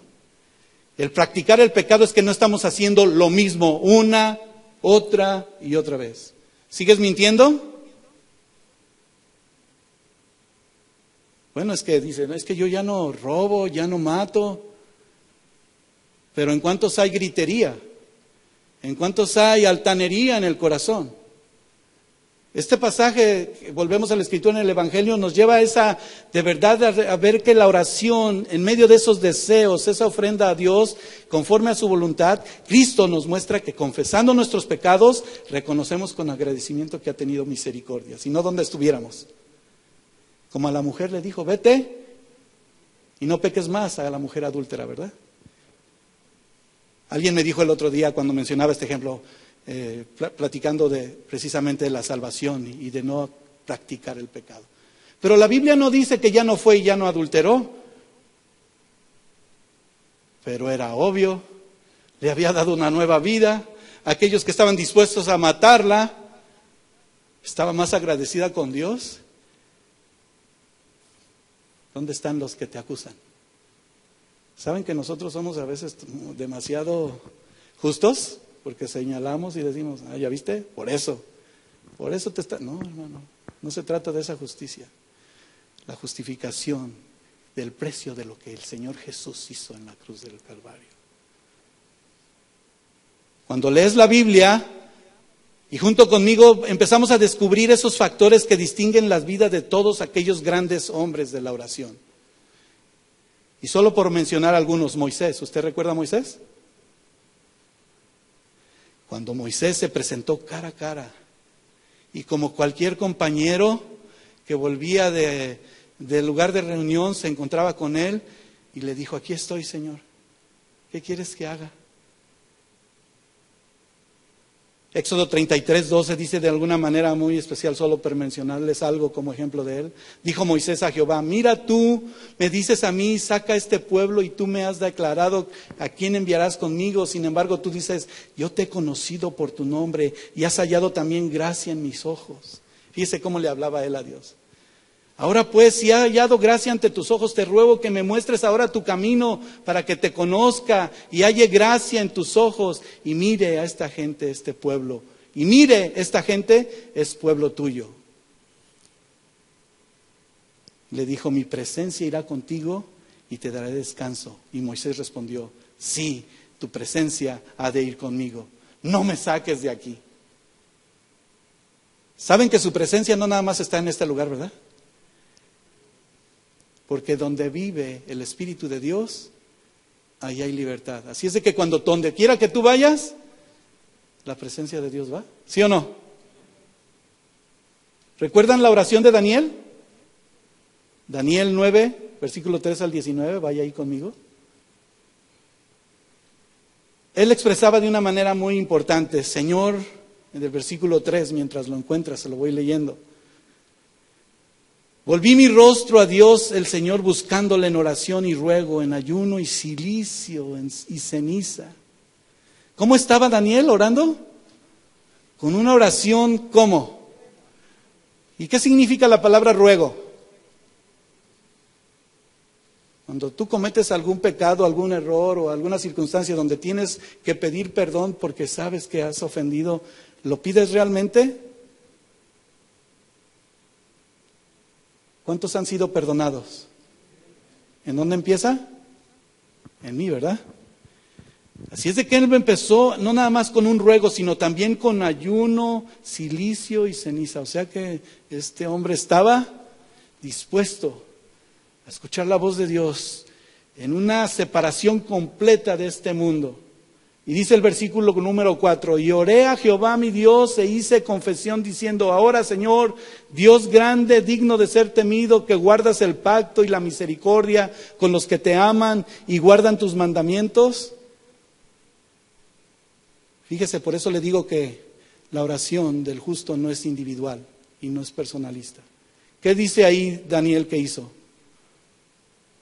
El practicar el pecado es que no estamos haciendo lo mismo una, otra y otra vez. ¿Sigues mintiendo? Bueno, es que dicen, es que yo ya no robo, ya no mato. Pero ¿en cuántos hay gritería? ¿En cuántos hay altanería en el corazón? Este pasaje, volvemos a la escritura en el Evangelio, nos lleva de verdad a ver que la oración, en medio de esos deseos, esa ofrenda a Dios, conforme a su voluntad, Cristo nos muestra que confesando nuestros pecados, reconocemos con agradecimiento que ha tenido misericordia, si no, ¿dónde estuviéramos? Como a la mujer le dijo, vete y no peques más, a la mujer adúltera, ¿verdad? Alguien me dijo el otro día cuando mencionaba este ejemplo, platicando precisamente de la salvación y de no practicar el pecado. Pero la Biblia no dice que ya no fue y ya no adulteró. Pero era obvio, le había dado una nueva vida. Aquellos que estaban dispuestos a matarla, estaba más agradecida con Dios. ¿Dónde están los que te acusan? ¿Saben que nosotros somos a veces demasiado justos? Porque señalamos y decimos, ¿ya viste? Por eso te está... No, hermano, no se trata de esa justicia. La justificación del precio de lo que el Señor Jesús hizo en la cruz del Calvario. Cuando lees la Biblia y junto conmigo empezamos a descubrir esos factores que distinguen las vidas de todos aquellos grandes hombres de la oración. Y solo por mencionar algunos, Moisés, ¿usted recuerda a Moisés? Cuando Moisés se presentó cara a cara y como cualquier compañero que volvía del lugar de reunión se encontraba con él y le dijo, aquí estoy, Señor, ¿qué quieres que haga? Éxodo 33:12 dice de alguna manera muy especial, solo para mencionarles algo como ejemplo de él. Dijo Moisés a Jehová: mira, tú me dices a mí, saca este pueblo, y tú me has declarado a quién enviarás conmigo. Sin embargo, tú dices, yo te he conocido por tu nombre y has hallado también gracia en mis ojos. Fíjese cómo le hablaba él a Dios. Ahora pues, si he hallado gracia ante tus ojos, te ruego que me muestres ahora tu camino para que te conozca y halle gracia en tus ojos. Y mire a esta gente, este pueblo. Y mire, esta gente es pueblo tuyo. Le dijo: mi presencia irá contigo y te daré descanso. Y Moisés respondió: sí, tu presencia ha de ir conmigo. No me saques de aquí. ¿Saben que su presencia no nada más está en este lugar, verdad? Porque donde vive el Espíritu de Dios, ahí hay libertad. Así es de que donde quiera que tú vayas, la presencia de Dios va. ¿Sí o no? ¿Recuerdan la oración de Daniel? Daniel 9, versículo 3 al 19, vaya ahí conmigo. Él expresaba de una manera muy importante: Señor, en el versículo 3, mientras lo encuentras, se lo voy leyendo. Volví mi rostro a Dios el Señor, buscándole en oración y ruego, en ayuno y cilicio y ceniza. ¿Cómo estaba Daniel orando? Con una oración, ¿cómo? ¿Y qué significa la palabra ruego? Cuando tú cometes algún pecado, algún error o alguna circunstancia donde tienes que pedir perdón porque sabes que has ofendido, ¿lo pides realmente? ¿Cuántos han sido perdonados? ¿En dónde empieza? En mí, ¿verdad? Así es de que él empezó no nada más con un ruego, sino también con ayuno, cilicio y ceniza. O sea que este hombre estaba dispuesto a escuchar la voz de Dios en una separación completa de este mundo. Y dice el versículo número 4, y oré a Jehová mi Dios e hice confesión diciendo: ahora, Señor, Dios grande, digno de ser temido, que guardas el pacto y la misericordia con los que te aman y guardan tus mandamientos. Fíjese, por eso le digo que la oración del justo no es individual y no es personalista. ¿Qué dice ahí Daniel que hizo?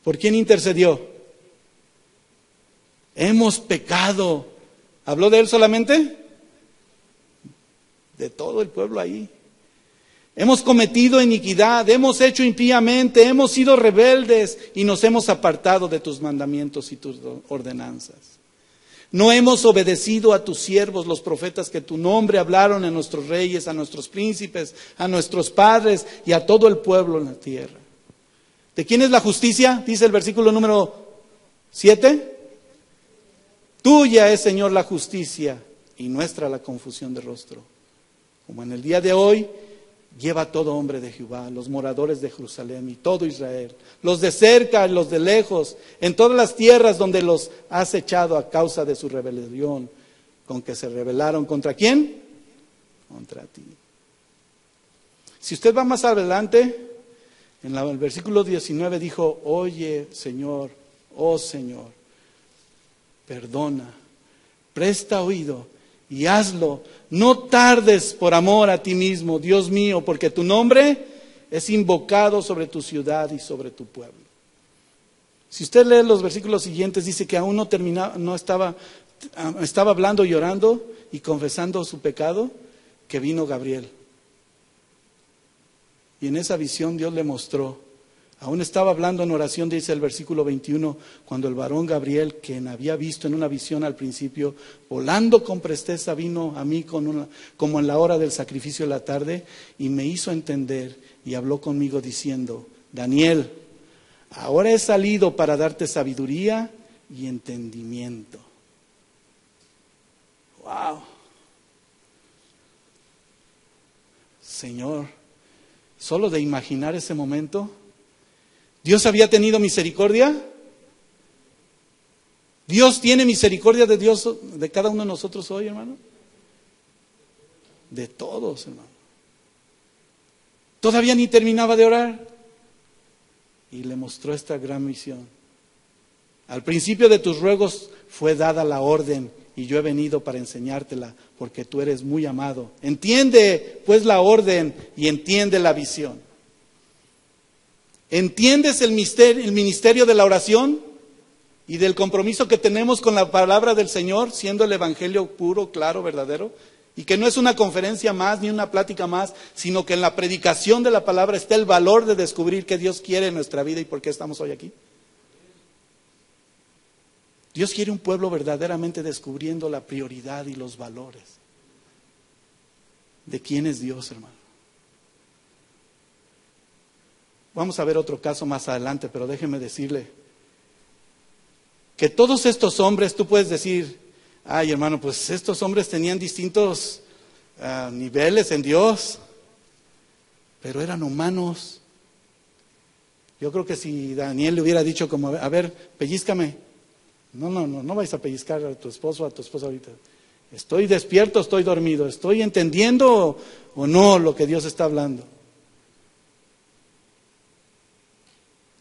¿Por quién intercedió? Hemos pecado. ¿Habló de él solamente? De todo el pueblo ahí. Hemos cometido iniquidad, hemos hecho impíamente, hemos sido rebeldes y nos hemos apartado de tus mandamientos y tus ordenanzas. No hemos obedecido a tus siervos, los profetas, que tu nombre hablaron a nuestros reyes, a nuestros príncipes, a nuestros padres y a todo el pueblo en la tierra. ¿De quién es la justicia? Dice el versículo número 7. Tuya es, Señor, la justicia y nuestra la confusión de rostro. Como en el día de hoy, lleva todo hombre de Jehová, los moradores de Jerusalén y todo Israel, los de cerca y los de lejos, en todas las tierras donde los has echado a causa de su rebelión, con que se rebelaron. ¿Contra quién? Contra ti. Si usted va más adelante, en el versículo 19 dijo: oye, Señor, oh Señor, perdona, presta oído y hazlo. No tardes por amor a ti mismo, Dios mío, porque tu nombre es invocado sobre tu ciudad y sobre tu pueblo. Si usted lee los versículos siguientes, dice que aún no terminaba, estaba hablando y orando y confesando su pecado, que vino Gabriel. Y en esa visión Dios le mostró. Aún estaba hablando en oración, dice el versículo 21, cuando el varón Gabriel, quien había visto en una visión al principio, volando con presteza, vino a mí como en la hora del sacrificio de la tarde, y me hizo entender y habló conmigo diciendo: Daniel, ahora he salido para darte sabiduría y entendimiento. ¡Wow! Señor, solo de imaginar ese momento, ¿Dios había tenido misericordia? ¿Dios tiene misericordia de cada uno de nosotros hoy, hermano? De todos, hermano. Todavía ni terminaba de orar y le mostró esta gran misión. Al principio de tus ruegos fue dada la orden y yo he venido para enseñártela, porque tú eres muy amado. Entiende pues la orden y entiende la visión. ¿Entiendes el ministerio de la oración y del compromiso que tenemos con la palabra del Señor, siendo el evangelio puro, claro, verdadero? Y que no es una conferencia más ni una plática más, sino que en la predicación de la palabra está el valor de descubrir qué Dios quiere en nuestra vida y por qué estamos hoy aquí. Dios quiere un pueblo verdaderamente descubriendo la prioridad y los valores de quién es Dios, hermano. Vamos a ver otro caso más adelante, pero déjeme decirle que todos estos hombres, tú puedes decir, ay hermano, pues estos hombres tenían distintos niveles en Dios, pero eran humanos. Yo creo que si Daniel le hubiera dicho como, a ver, pellízcame. No vais a pellizcar a tu esposo o a tu esposa ahorita. Estoy despierto, estoy dormido, estoy entendiendo o no lo que Dios está hablando.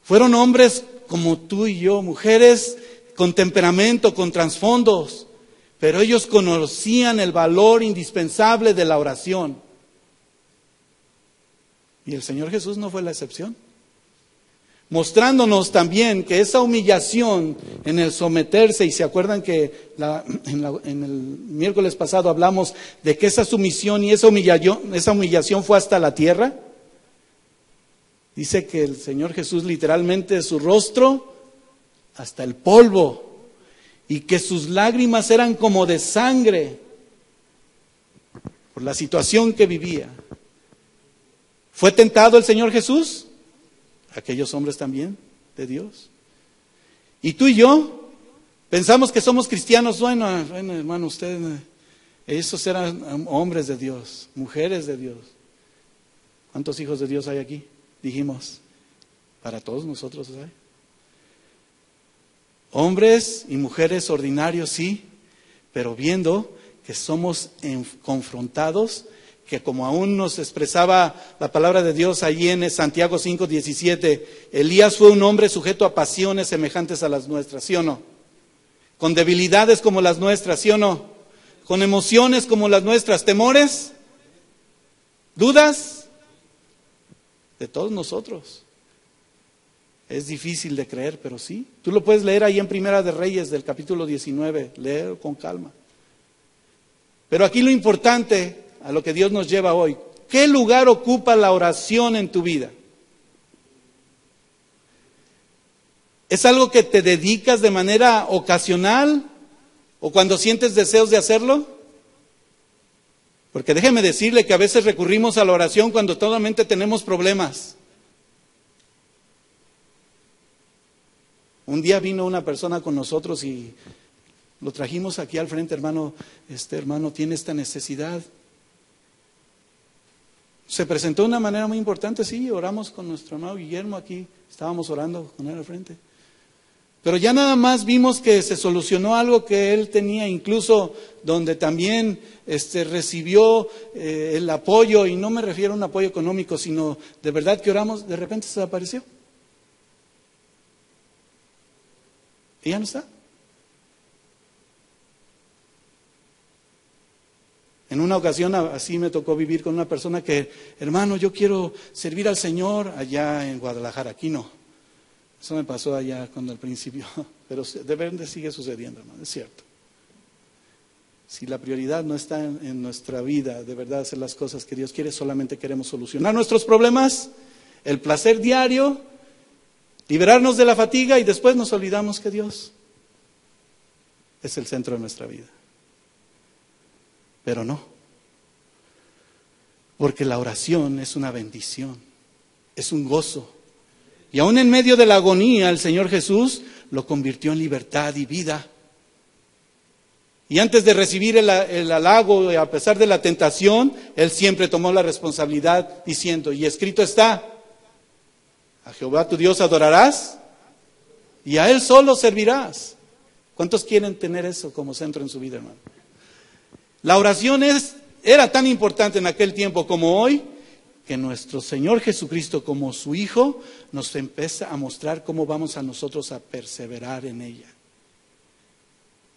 Fueron hombres como tú y yo, mujeres con temperamento, con trasfondos, pero ellos conocían el valor indispensable de la oración. Y el Señor Jesús no fue la excepción. Mostrándonos también que esa humillación en el someterse, y se acuerdan que en el miércoles pasado hablamos de que esa sumisión y esa humillación fue hasta la tierra. Dice que el Señor Jesús literalmente su rostro hasta el polvo y que sus lágrimas eran como de sangre por la situación que vivía. ¿Fue tentado el Señor Jesús? Aquellos hombres también de Dios. Y tú y yo pensamos que somos cristianos. Bueno, hermano, esos eran hombres de Dios, mujeres de Dios. ¿Cuántos hijos de Dios hay aquí? Dijimos, para todos nosotros hay. Hombres y mujeres ordinarios, sí, pero viendo que somos confrontados, que como aún nos expresaba la palabra de Dios allí en Santiago 5:17, Elías fue un hombre sujeto a pasiones semejantes a las nuestras, ¿sí o no? Con debilidades como las nuestras, ¿sí o no? Con emociones como las nuestras, temores, dudas, de todos nosotros. Es difícil de creer, pero sí. Tú lo puedes leer ahí en Primera de Reyes del capítulo 19, léelo con calma. Pero aquí lo importante, a lo que Dios nos lleva hoy, ¿qué lugar ocupa la oración en tu vida? ¿Es algo que te dedicas de manera ocasional o cuando sientes deseos de hacerlo? Porque déjeme decirle que a veces recurrimos a la oración cuando totalmente tenemos problemas. Un día vino una persona con nosotros y lo trajimos aquí al frente, hermano, este hermano tiene esta necesidad. Se presentó de una manera muy importante, sí, oramos con nuestro hermano Guillermo aquí, estábamos orando con él al frente. Pero ya nada más vimos que se solucionó algo que él tenía, incluso donde también recibió el apoyo, y no me refiero a un apoyo económico, sino de verdad que oramos, de repente se desapareció. Y ya no está. En una ocasión así me tocó vivir con una persona que, hermano, yo quiero servir al Señor allá en Guadalajara, aquí no. Eso me pasó allá cuando al principio, pero de verdad sigue sucediendo, hermano, es cierto. Si la prioridad no está en nuestra vida, de verdad hacer las cosas que Dios quiere, solamente queremos solucionar nuestros problemas, el placer diario, liberarnos de la fatiga y después nos olvidamos que Dios es el centro de nuestra vida. Pero no, porque la oración es una bendición, es un gozo. Y aún en medio de la agonía, el Señor Jesús lo convirtió en libertad y vida. Y antes de recibir el halago, a pesar de la tentación, Él siempre tomó la responsabilidad diciendo, y escrito está, a Jehová tu Dios adorarás y a Él solo servirás. ¿Cuántos quieren tener eso como centro en su vida, hermano? La oración era tan importante en aquel tiempo como hoy, que nuestro Señor Jesucristo como su Hijo nos empieza a mostrar cómo vamos a nosotros a perseverar en ella.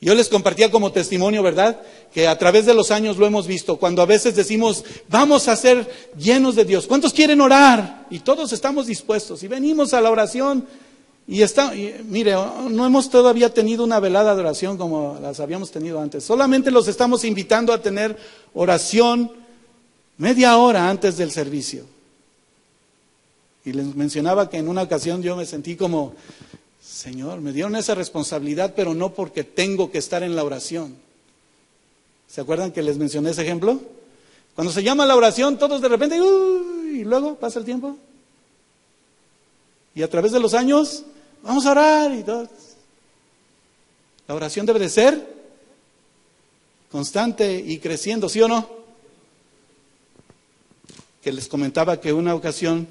Yo les compartía como testimonio, ¿verdad? Que a través de los años lo hemos visto. Cuando a veces decimos, vamos a ser llenos de Dios. ¿Cuántos quieren orar? Y todos estamos dispuestos. Y venimos a la oración. Mire, no hemos todavía tenido una velada de oración como las habíamos tenido antes. Solamente los estamos invitando a tener oración media hora antes del servicio. Y les mencionaba que en una ocasión yo me sentí como, Señor, me dieron esa responsabilidad, pero no porque tengo que estar en la oración. ¿Se acuerdan que les mencioné ese ejemplo? Cuando se llama la oración, todos de repente, y luego pasa el tiempo. Y a través de los años, vamos a orar y todo. La oración debe de ser constante y creciendo, ¿sí o no? Que les comentaba que una ocasión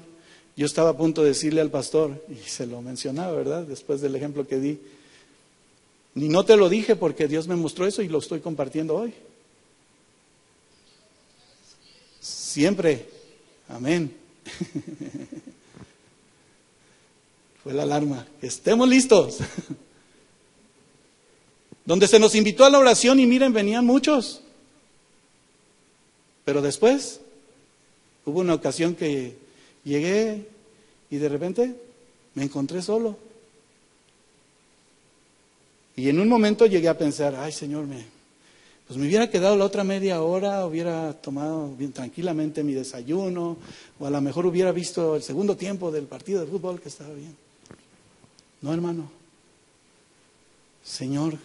yo estaba a punto de decirle al pastor, y se lo mencionaba, ¿verdad? Después del ejemplo que di. Ni no te lo dije porque Dios me mostró eso y lo estoy compartiendo hoy. Siempre. Amén. Fue la alarma. Estemos listos. Donde se nos invitó a la oración y miren, venían muchos. Pero después hubo una ocasión que llegué y de repente me encontré solo. Y en un momento llegué a pensar, ay Señor, pues me hubiera quedado la otra media hora, hubiera tomado bien tranquilamente mi desayuno, o a lo mejor hubiera visto el segundo tiempo del partido de fútbol que estaba bien. No, hermano. Señor,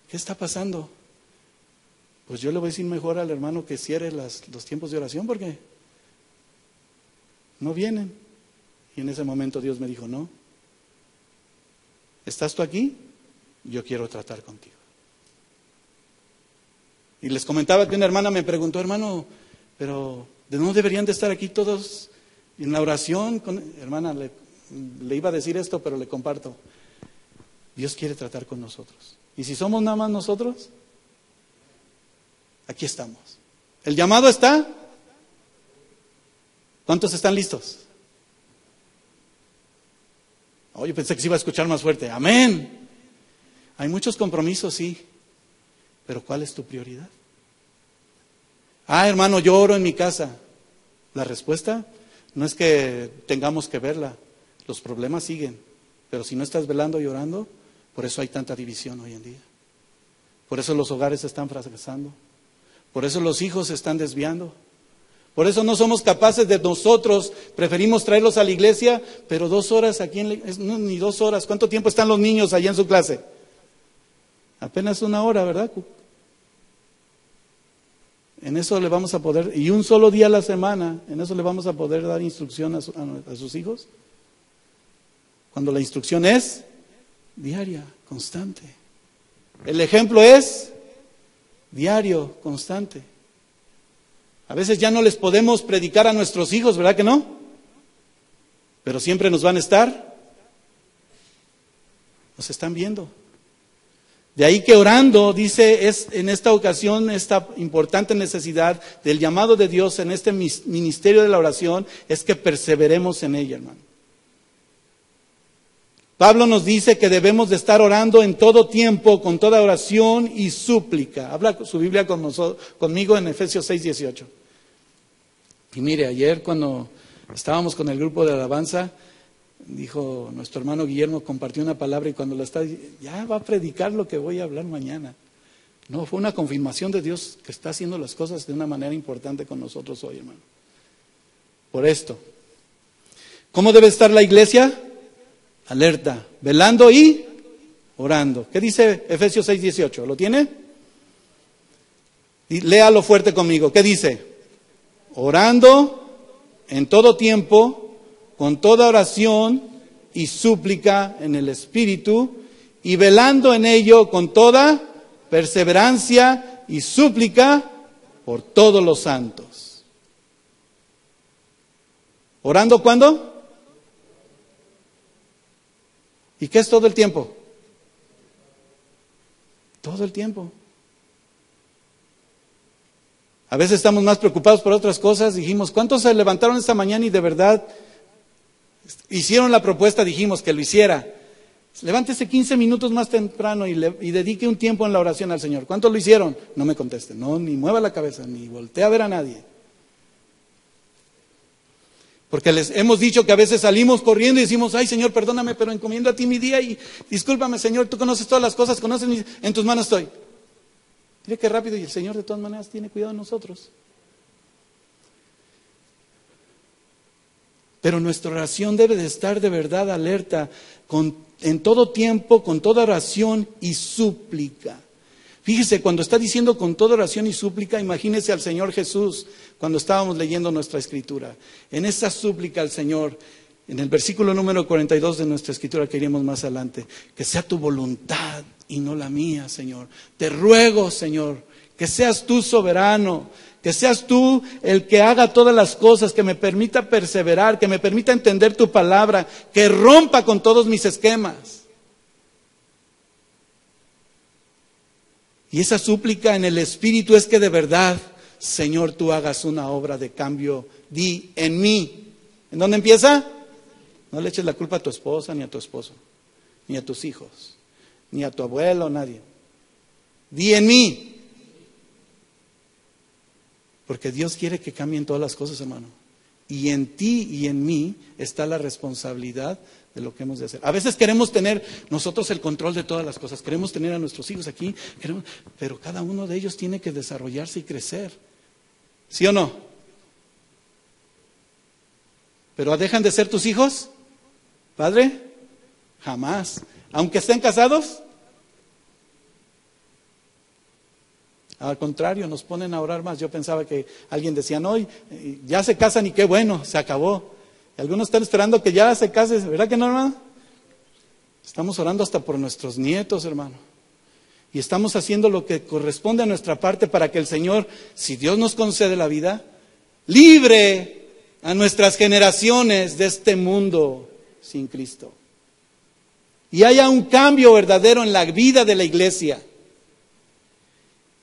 ¿qué está pasando? Pues yo le voy a decir mejor al hermano que cierre los tiempos de oración porque no vienen. Y en ese momento Dios me dijo, no, ¿estás tú aquí? Yo quiero tratar contigo. Y les comentaba que una hermana me preguntó, hermano, pero ¿de no deberían de estar aquí todos en la oración? Hermana, le iba a decir esto, pero le comparto. Dios quiere tratar con nosotros. Y si somos nada más nosotros, aquí estamos. ¿El llamado está? ¿Cuántos están listos? Oh, yo pensé que se iba a escuchar más fuerte. Amén. Hay muchos compromisos, sí. Pero ¿cuál es tu prioridad? Hermano, yo oro en mi casa. La respuesta no es que tengamos que verla. Los problemas siguen. Pero si no estás velando y orando, por eso hay tanta división hoy en día. Por eso los hogares están fracasando. Por eso los hijos se están desviando. Por eso no somos capaces de nosotros, preferimos traerlos a la iglesia, pero 2 horas aquí, no, ni 2 horas. ¿Cuánto tiempo están los niños allá en su clase? Apenas 1 hora, ¿verdad? En eso le vamos a poder, y un solo día a la semana, en eso le vamos a poder dar instrucción a sus hijos. Cuando la instrucción es diaria, constante. El ejemplo es diario, constante. A veces ya no les podemos predicar a nuestros hijos, ¿verdad que no? Pero siempre nos van a estar, nos están viendo. De ahí que orando, dice, es en esta ocasión, esta importante necesidad del llamado de Dios en este ministerio de la oración, es que perseveremos en ella, hermano. Pablo nos dice que debemos de estar orando en todo tiempo, con toda oración y súplica. Habla su Biblia conmigo en Efesios 6:18. Y mire, ayer cuando estábamos con el grupo de alabanza, dijo nuestro hermano Guillermo, compartió una palabra y cuando la está, ya va a predicar lo que voy a hablar mañana. No, fue una confirmación de Dios que está haciendo las cosas de una manera importante con nosotros hoy, hermano. Por esto, ¿cómo debe estar la iglesia? Alerta, velando y orando. ¿Qué dice Efesios 6:18? ¿Lo tiene? Y léalo fuerte conmigo. ¿Qué dice? Orando en todo tiempo, con toda oración y súplica en el Espíritu, y velando en ello con toda perseverancia y súplica por todos los santos. ¿Orando cuándo? ¿Y qué es todo el tiempo? Todo el tiempo. A veces estamos más preocupados por otras cosas. Dijimos, ¿cuántos se levantaron esta mañana y de verdad hicieron la propuesta? Dijimos que lo hiciera. Levántese 15 minutos más temprano y dedique un tiempo en la oración al Señor. ¿Cuántos lo hicieron? No me conteste, no, ni mueva la cabeza, ni voltee a ver a nadie. Porque les hemos dicho que a veces salimos corriendo y decimos, ay Señor, perdóname, pero encomiendo a ti mi día y discúlpame Señor, tú conoces todas las cosas, en tus manos estoy. Mire qué rápido, y el Señor de todas maneras tiene cuidado de nosotros. Pero nuestra oración debe de estar de verdad alerta, en todo tiempo, con toda oración y súplica. Fíjese, cuando está diciendo con toda oración y súplica, imagínese al Señor Jesús cuando estábamos leyendo nuestra escritura. En esa súplica al Señor, en el versículo número 42 de nuestra escritura que iremos más adelante, que sea tu voluntad y no la mía, Señor. Te ruego, Señor, que seas tú soberano, que seas tú el que haga todas las cosas, que me permita perseverar, que me permita entender tu palabra, que rompa con todos mis esquemas. Y esa súplica en el Espíritu es que de verdad, Señor, tú hagas una obra de cambio, di en mí. ¿En dónde empieza? No le eches la culpa a tu esposa, ni a tu esposo, ni a tus hijos, ni a tu abuelo, nadie. Di en mí. Porque Dios quiere que cambien todas las cosas, hermano. Y en ti y en mí está la responsabilidad de lo que hemos de hacer. A veces queremos tener nosotros el control de todas las cosas. Queremos tener a nuestros hijos aquí, pero cada uno de ellos tiene que desarrollarse y crecer. ¿Sí o no? ¿Pero dejan de ser tus hijos, padre? Jamás. Aunque estén casados. Al contrario, nos ponen a orar más. Yo pensaba que alguien decía, no, ya se casan y qué bueno, se acabó. Y algunos están esperando que ya se case, ¿verdad que no, hermano? Estamos orando hasta por nuestros nietos, hermano. Y estamos haciendo lo que corresponde a nuestra parte para que el Señor, si Dios nos concede la vida, libre a nuestras generaciones de este mundo sin Cristo. Y haya un cambio verdadero en la vida de la iglesia.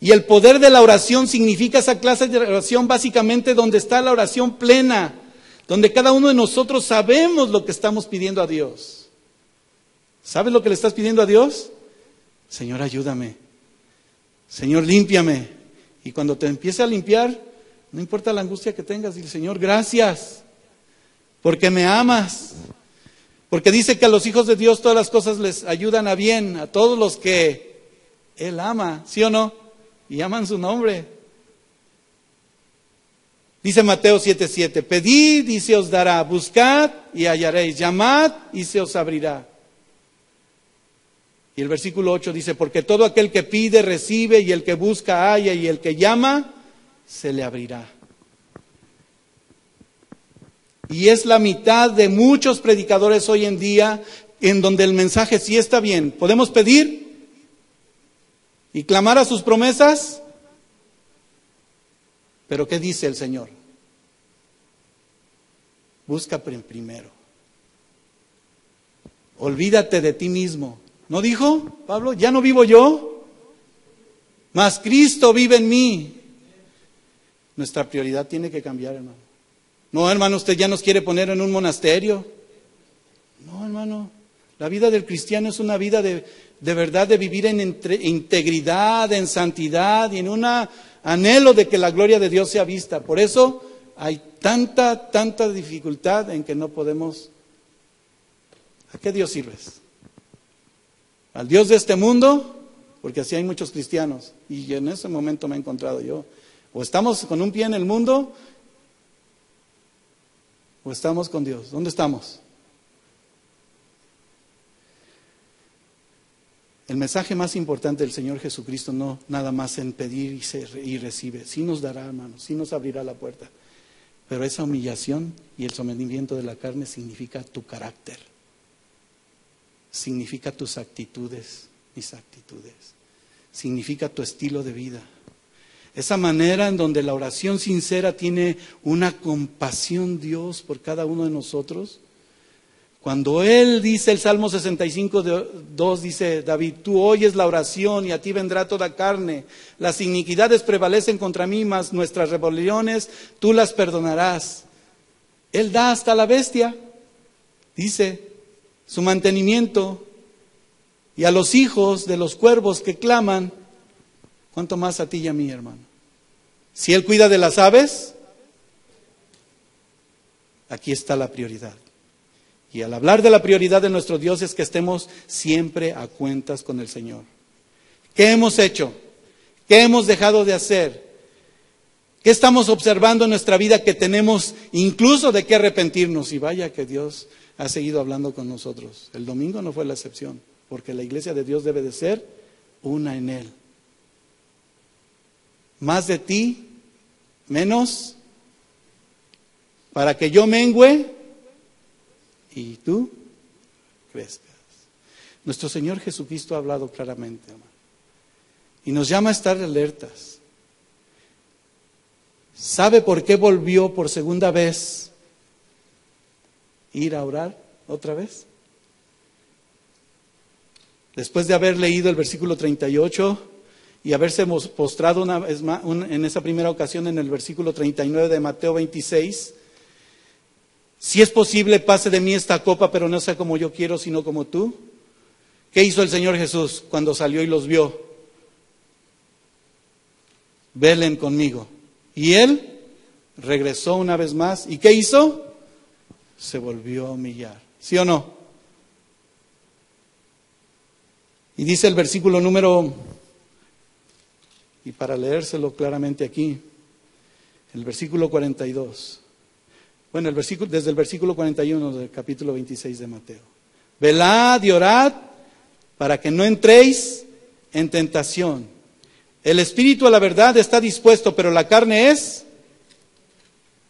Y el poder de la oración significa esa clase de oración básicamente donde está la oración plena, donde cada uno de nosotros sabemos lo que estamos pidiendo a Dios. ¿Sabes lo que le estás pidiendo a Dios? Señor, ayúdame. Señor, límpiame. Y cuando te empiece a limpiar, no importa la angustia que tengas, dile, Señor, gracias, porque me amas. Porque dice que a los hijos de Dios todas las cosas les ayudan a bien, a todos los que Él ama, ¿sí o no? Y aman su nombre. Dice Mateo 7:7, pedid y se os dará, buscad y hallaréis, llamad y se os abrirá. Y el versículo 8 dice, porque todo aquel que pide recibe, y el que busca halla, y el que llama se le abrirá. Y es la mitad de muchos predicadores hoy en día en donde el mensaje sí está bien. ¿Podemos pedir y clamar a sus promesas? Pero ¿qué dice el Señor? Busca primero. Olvídate de ti mismo. ¿No dijo Pablo? Ya no vivo yo, mas Cristo vive en mí. Nuestra prioridad tiene que cambiar, hermano. No, hermano, usted ya nos quiere poner en un monasterio. No, hermano. La vida del cristiano es una vida de verdad, de vivir en integridad, en santidad y en un anhelo de que la gloria de Dios sea vista. Por eso hay tanta dificultad en que no podemos. ¿A qué Dios sirves? ¿Al Dios de este mundo? Porque así hay muchos cristianos. Y en ese momento me he encontrado yo. O estamos con un pie en el mundo, o estamos con Dios. ¿Dónde estamos? El mensaje más importante del Señor Jesucristo no nada más en pedir y recibe. Sí nos dará, hermanos, sí nos abrirá la puerta. Pero esa humillación y el sometimiento de la carne significa tu carácter. Significa tus actitudes, mis actitudes. Significa tu estilo de vida. Esa manera en donde la oración sincera tiene una compasión Dios por cada uno de nosotros. Cuando Él dice el Salmo 65:2, dice David, tú oyes la oración y a ti vendrá toda carne. Las iniquidades prevalecen contra mí, mas nuestras rebeliones tú las perdonarás. Él da hasta la bestia, dice, su mantenimiento. y a los hijos de los cuervos que claman, ¿cuánto más a ti y a mí, hermano? Si Él cuida de las aves, aquí está la prioridad. Y al hablar de la prioridad de nuestro Dios es que estemos siempre a cuentas con el Señor. ¿Qué hemos hecho? ¿Qué hemos dejado de hacer? ¿Qué estamos observando en nuestra vida que tenemos incluso de qué arrepentirnos? Y vaya que Dios ha seguido hablando con nosotros. El domingo no fue la excepción, porque la iglesia de Dios debe de ser una en Él. Más de ti, menos, para que yo mengüe y tú crezcas. Nuestro Señor Jesucristo ha hablado claramente, hermano, y nos llama a estar alertas. ¿Sabe por qué volvió por segunda vez ir a orar otra vez? Después de haber leído el versículo 38 y haberse postrado una vez más, en esa primera ocasión en el versículo 39 de Mateo 26, si es posible, pase de mí esta copa, pero no sea como yo quiero, sino como tú. ¿Qué hizo el Señor Jesús cuando salió y los vio? Velen conmigo. Y Él regresó una vez más. ¿Y qué hizo? Se volvió a humillar. ¿Sí o no? Y dice el versículo número, y para leérselo claramente aquí, el versículo 42. Bueno, desde el versículo 41 del capítulo 26 de Mateo. Velad y orad para que no entréis en tentación. El espíritu a la verdad está dispuesto, pero la carne es...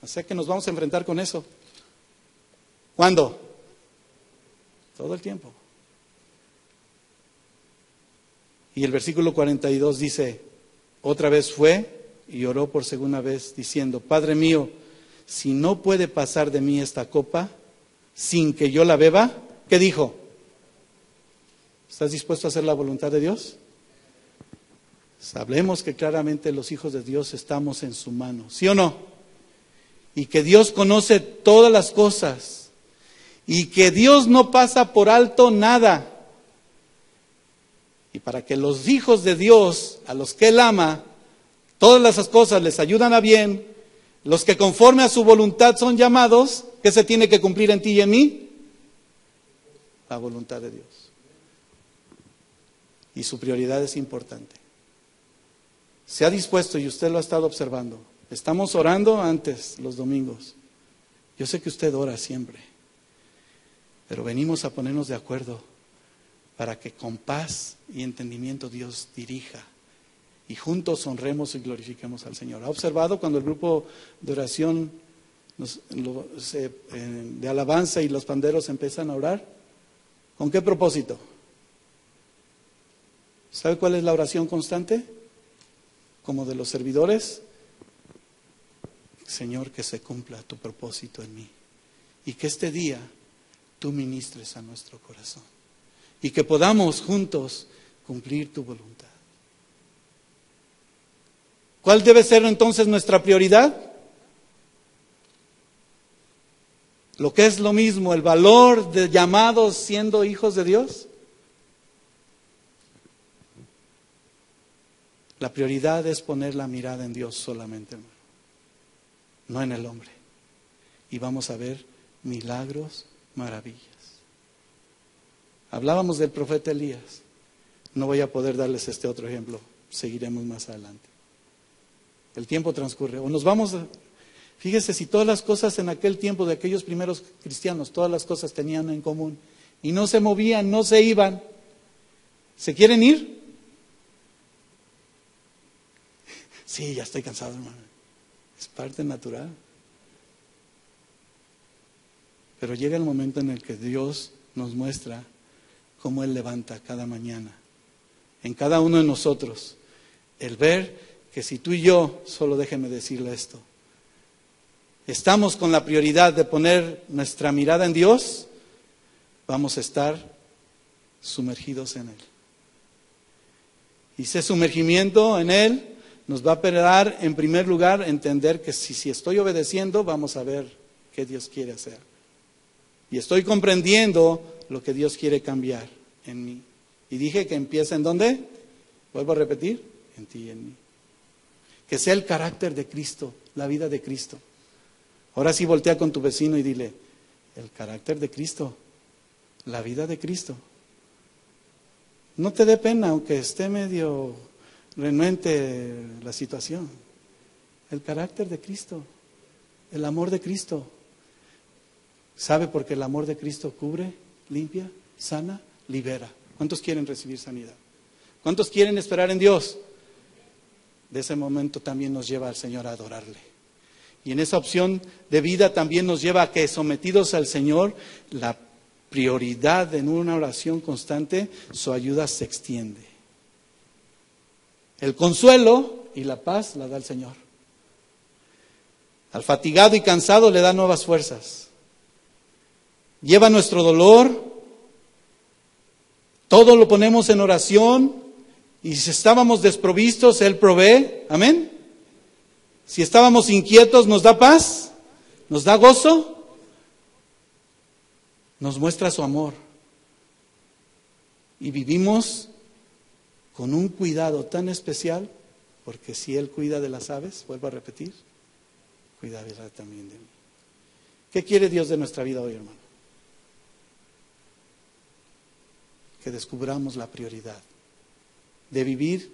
O sea que nos vamos a enfrentar con eso. ¿Cuándo? Todo el tiempo. Y el versículo 42 dice, otra vez fue y oró por segunda vez diciendo, Padre mío, si no puede pasar de mí esta copa sin que yo la beba, ¿qué dijo? ¿Estás dispuesto a hacer la voluntad de Dios? Sabemos que claramente los hijos de Dios estamos en su mano, ¿sí o no? Y que Dios conoce todas las cosas y que Dios no pasa por alto nada. Y para que los hijos de Dios, a los que Él ama, todas esas cosas les ayudan a bien, los que conforme a su voluntad son llamados, ¿qué se tiene que cumplir en ti y en mí? La voluntad de Dios. Y su prioridad es importante. Se ha dispuesto y usted lo ha estado observando. Estamos orando antes los domingos. Yo sé que usted ora siempre, pero venimos a ponernos de acuerdo para que con paz y entendimiento Dios dirija y juntos honremos y glorifiquemos al Señor. ¿Ha observado cuando el grupo de oración de alabanza y los panderos empiezan a orar? ¿Con qué propósito? ¿Sabe cuál es la oración constante? Como de los servidores. Señor, que se cumpla tu propósito en mí y que este día tú ministres a nuestro corazón y que podamos juntos cumplir tu voluntad. ¿Cuál debe ser entonces nuestra prioridad? Lo que es lo mismo, el valor de llamados siendo hijos de Dios. La prioridad es poner la mirada en Dios solamente, hermano, no en el hombre. Y vamos a ver milagros, maravillas. Hablábamos del profeta Elías. No voy a poder darles este otro ejemplo. Seguiremos más adelante. El tiempo transcurre. O nos vamos fíjese si todas las cosas en aquel tiempo de aquellos primeros cristianos, todas las cosas tenían en común. Y no se movían, no se iban. ¿Se quieren ir? Sí, ya estoy cansado, hermano. Es parte natural. Pero llega el momento en el que Dios nos muestra cómo Él levanta cada mañana, en cada uno de nosotros, el ver que si tú y yo, solo déjeme decirle esto, estamos con la prioridad de poner nuestra mirada en Dios, vamos a estar sumergidos en Él. Y ese sumergimiento en Él nos va a dar, en primer lugar, entender que si estoy obedeciendo, vamos a ver qué Dios quiere hacer. Y estoy comprendiendo lo que Dios quiere cambiar en mí. Y dije que empieza ¿en dónde? Vuelvo a repetir, en ti y en mí. Que sea el carácter de Cristo, la vida de Cristo. Ahora sí voltea con tu vecino y dile, el carácter de Cristo, la vida de Cristo. No te dé pena, aunque esté medio renuente la situación. El carácter de Cristo, el amor de Cristo. ¿Sabe por qué el amor de Cristo cubre, limpia, sana, libera? ¿Cuántos quieren recibir sanidad? ¿Cuántos quieren esperar en Dios? De ese momento también nos lleva al Señor a adorarle. Y en esa opción de vida también nos lleva a que, sometidos al Señor, la prioridad en una oración constante, su ayuda se extiende. El consuelo y la paz la da el Señor. Al fatigado y cansado le da nuevas fuerzas. Lleva nuestro dolor, todo lo ponemos en oración, y si estábamos desprovistos, Él provee. Amén. Si estábamos inquietos, nos da paz, nos da gozo, nos muestra su amor. Y vivimos con un cuidado tan especial, porque si Él cuida de las aves, vuelvo a repetir, cuidará también de mí. ¿Qué quiere Dios de nuestra vida hoy, hermano? Que descubramos la prioridad de vivir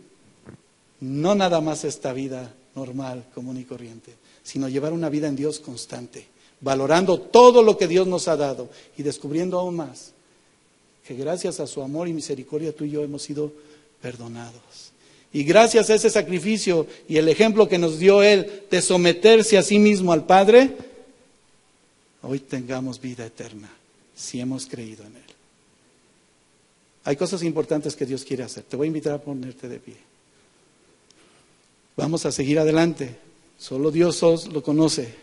no nada más esta vida normal, común y corriente, sino llevar una vida en Dios constante, valorando todo lo que Dios nos ha dado y descubriendo aún más que gracias a su amor y misericordia tú y yo hemos sido perdonados. Y gracias a ese sacrificio y el ejemplo que nos dio Él de someterse a sí mismo al Padre, hoy tengamos vida eterna si hemos creído en Él. Hay cosas importantes que Dios quiere hacer. Te voy a invitar a ponerte de pie. Vamos a seguir adelante. Solo Dios lo conoce.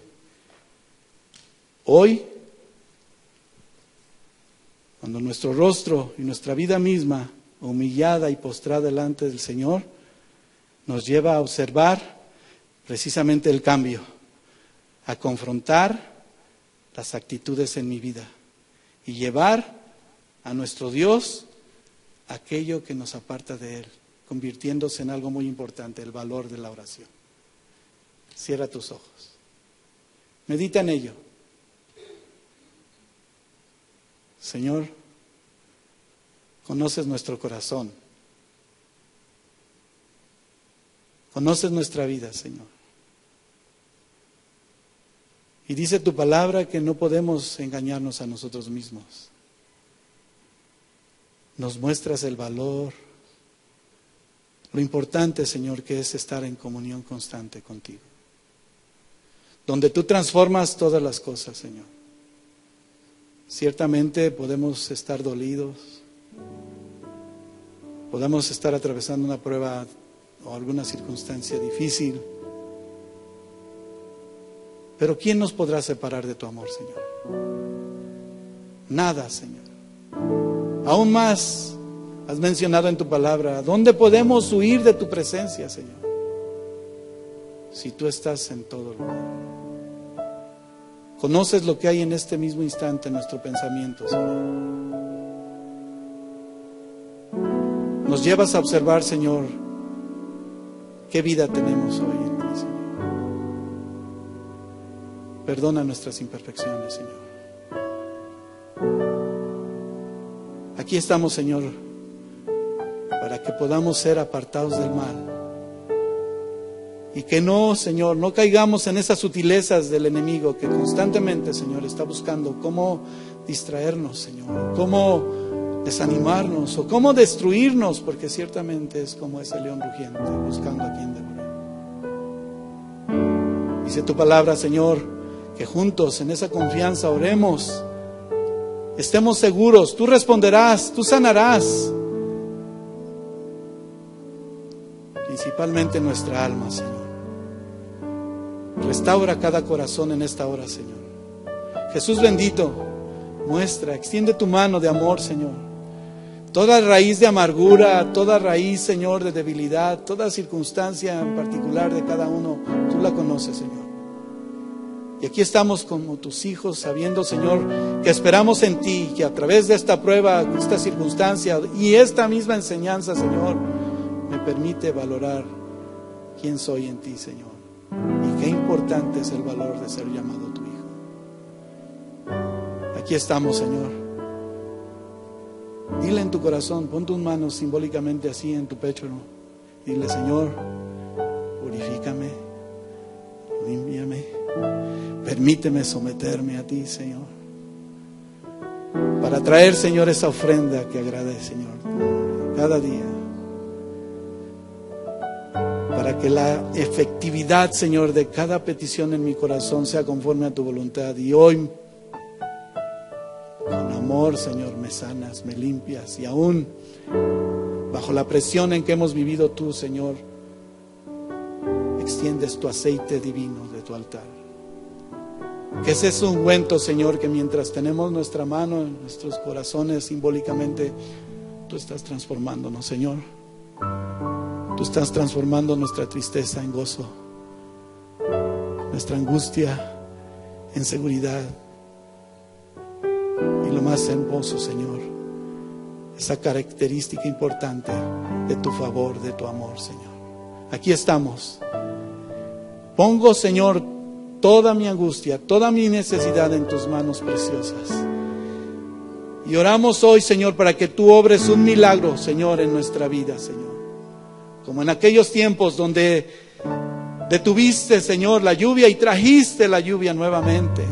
Hoy, cuando nuestro rostro y nuestra vida misma, humillada y postrada delante del Señor, nos lleva a observar precisamente el cambio, a confrontar las actitudes en mi vida y llevar a nuestro Dios aquello que nos aparta de Él, convirtiéndose en algo muy importante, el valor de la oración. Cierra tus ojos. Medita en ello. Señor, conoces nuestro corazón. Conoces nuestra vida, Señor. Y dice tu palabra que no podemos engañarnos a nosotros mismos. Nos muestras el valor, lo importante, Señor, que es estar en comunión constante contigo. Donde tú transformas todas las cosas, Señor. Ciertamente podemos estar dolidos, podemos estar atravesando una prueba o alguna circunstancia difícil. Pero ¿quién nos podrá separar de tu amor, Señor? Nada, Señor. Aún más, has mencionado en tu palabra, ¿dónde podemos huir de tu presencia, Señor? Si tú estás en todo lugar. Conoces lo que hay en este mismo instante en nuestro pensamiento, Señor. Nos llevas a observar, Señor, qué vida tenemos hoy en ti, Señor. Perdona nuestras imperfecciones, Señor. Aquí estamos, Señor, para que podamos ser apartados del mal. Y que no, Señor, no caigamos en esas sutilezas del enemigo que constantemente, Señor, está buscando cómo distraernos, Señor, cómo desanimarnos o cómo destruirnos, porque ciertamente es como ese león rugiente buscando a quien devorar. Dice tu palabra, Señor, que juntos en esa confianza oremos. Estemos seguros, tú responderás, tú sanarás. Principalmente nuestra alma, Señor. Restaura cada corazón en esta hora, Señor. Jesús bendito, muestra, extiende tu mano de amor, Señor. Toda raíz de amargura, toda raíz, Señor, de debilidad, toda circunstancia en particular de cada uno, tú la conoces, Señor. Y aquí estamos como tus hijos, sabiendo, Señor, que esperamos en ti, que a través de esta prueba, esta circunstancia y esta misma enseñanza, Señor, me permite valorar quién soy en ti, Señor. Y qué importante es el valor de ser llamado tu hijo. Aquí estamos, Señor. Dile en tu corazón, pon tus manos simbólicamente así en tu pecho, ¿no? Dile, Señor, purifícame, límpiame, permíteme someterme a ti, Señor, para traer, Señor, esa ofrenda que agrade, Señor, cada día, para que la efectividad, Señor, de cada petición en mi corazón sea conforme a tu voluntad. Y hoy, con amor, Señor, me sanas, me limpias, y aún bajo la presión en que hemos vivido tú, Señor, extiendes tu aceite divino de tu altar. Que ese es un ungüento, Señor, que mientras tenemos nuestra mano en nuestros corazones simbólicamente, tú estás transformándonos, Señor. Tú estás transformando nuestra tristeza en gozo, nuestra angustia en seguridad. Y lo más hermoso, Señor, esa característica importante de tu favor, de tu amor, Señor. Aquí estamos. Pongo, Señor, toda mi angustia, toda mi necesidad en tus manos preciosas. Y oramos hoy, Señor, para que tú obres un milagro, Señor, en nuestra vida, Señor. Como en aquellos tiempos donde detuviste, Señor, la lluvia y trajiste la lluvia nuevamente.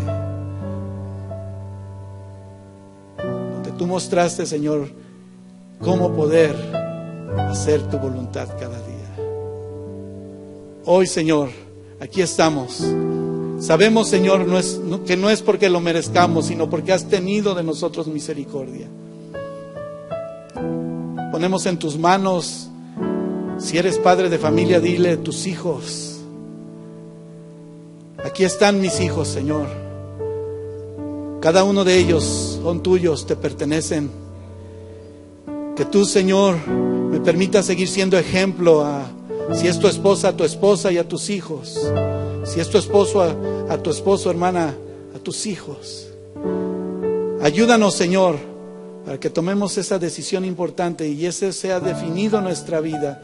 Donde tú mostraste, Señor, cómo poder hacer tu voluntad cada día. Hoy, Señor, aquí estamos. Sabemos, Señor, que no es porque lo merezcamos, sino porque has tenido de nosotros misericordia. Ponemos en tus manos, si eres padre de familia, dile, tus hijos. Aquí están mis hijos, Señor. Cada uno de ellos son tuyos, te pertenecen. Que tú, Señor, me permitas seguir siendo ejemplo si es tu esposa y a tus hijos. Si es tu esposo, a tu esposo, hermana, a tus hijos. Ayúdanos, Señor, para que tomemos esa decisión importante y ese sea definido en nuestra vida.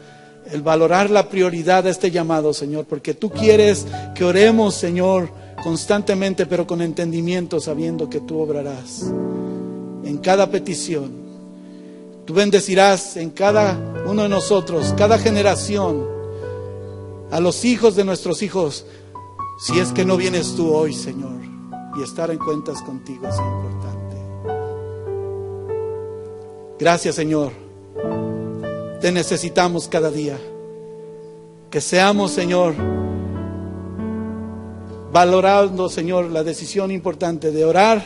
El valorar la prioridad de este llamado, Señor, porque tú quieres que oremos, Señor, constantemente, pero con entendimiento, sabiendo que tú obrarás en cada petición. Tú bendecirás en cada uno de nosotros, cada generación, a los hijos de nuestros hijos, si es que no vienes tú hoy, Señor, y estar en cuentas contigo es importante. Gracias, Señor. Te necesitamos cada día. Que seamos, Señor, valorando, Señor, la decisión importante de orar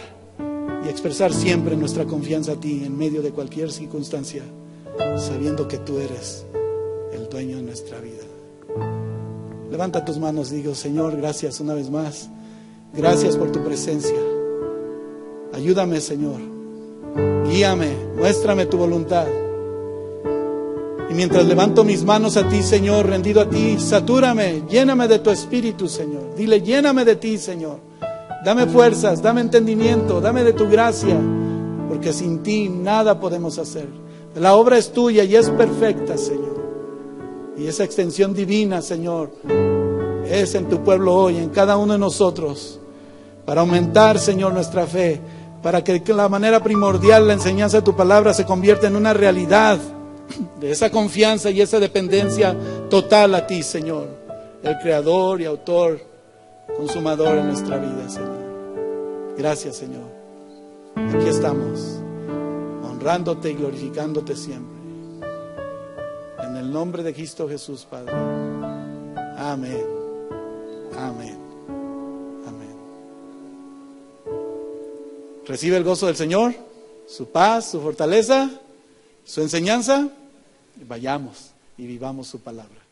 y expresar siempre nuestra confianza a ti en medio de cualquier circunstancia, sabiendo que tú eres el dueño de nuestra vida. Levanta tus manos y digo, Señor, gracias una vez más. Gracias por tu presencia. Ayúdame, Señor. Guíame, muéstrame tu voluntad. Y mientras levanto mis manos a ti, Señor, rendido a ti, satúrame, lléname de tu espíritu, Señor. Dile, lléname de ti, Señor. Dame fuerzas, dame entendimiento, dame de tu gracia, porque sin ti nada podemos hacer. La obra es tuya y es perfecta, Señor. Y esa extensión divina, Señor, es en tu pueblo hoy, en cada uno de nosotros, para aumentar, Señor, nuestra fe, para que de la manera primordial la enseñanza de tu palabra se convierta en una realidad de esa confianza y esa dependencia total a ti, Señor, el creador y autor, consumador en nuestra vida, Señor. Gracias, Señor. Aquí estamos, honrándote y glorificándote siempre. En el nombre de Cristo Jesús, Padre. Amén. Amén. Amén. Recibe el gozo del Señor, su paz, su fortaleza, su enseñanza. Vayamos y vivamos su palabra.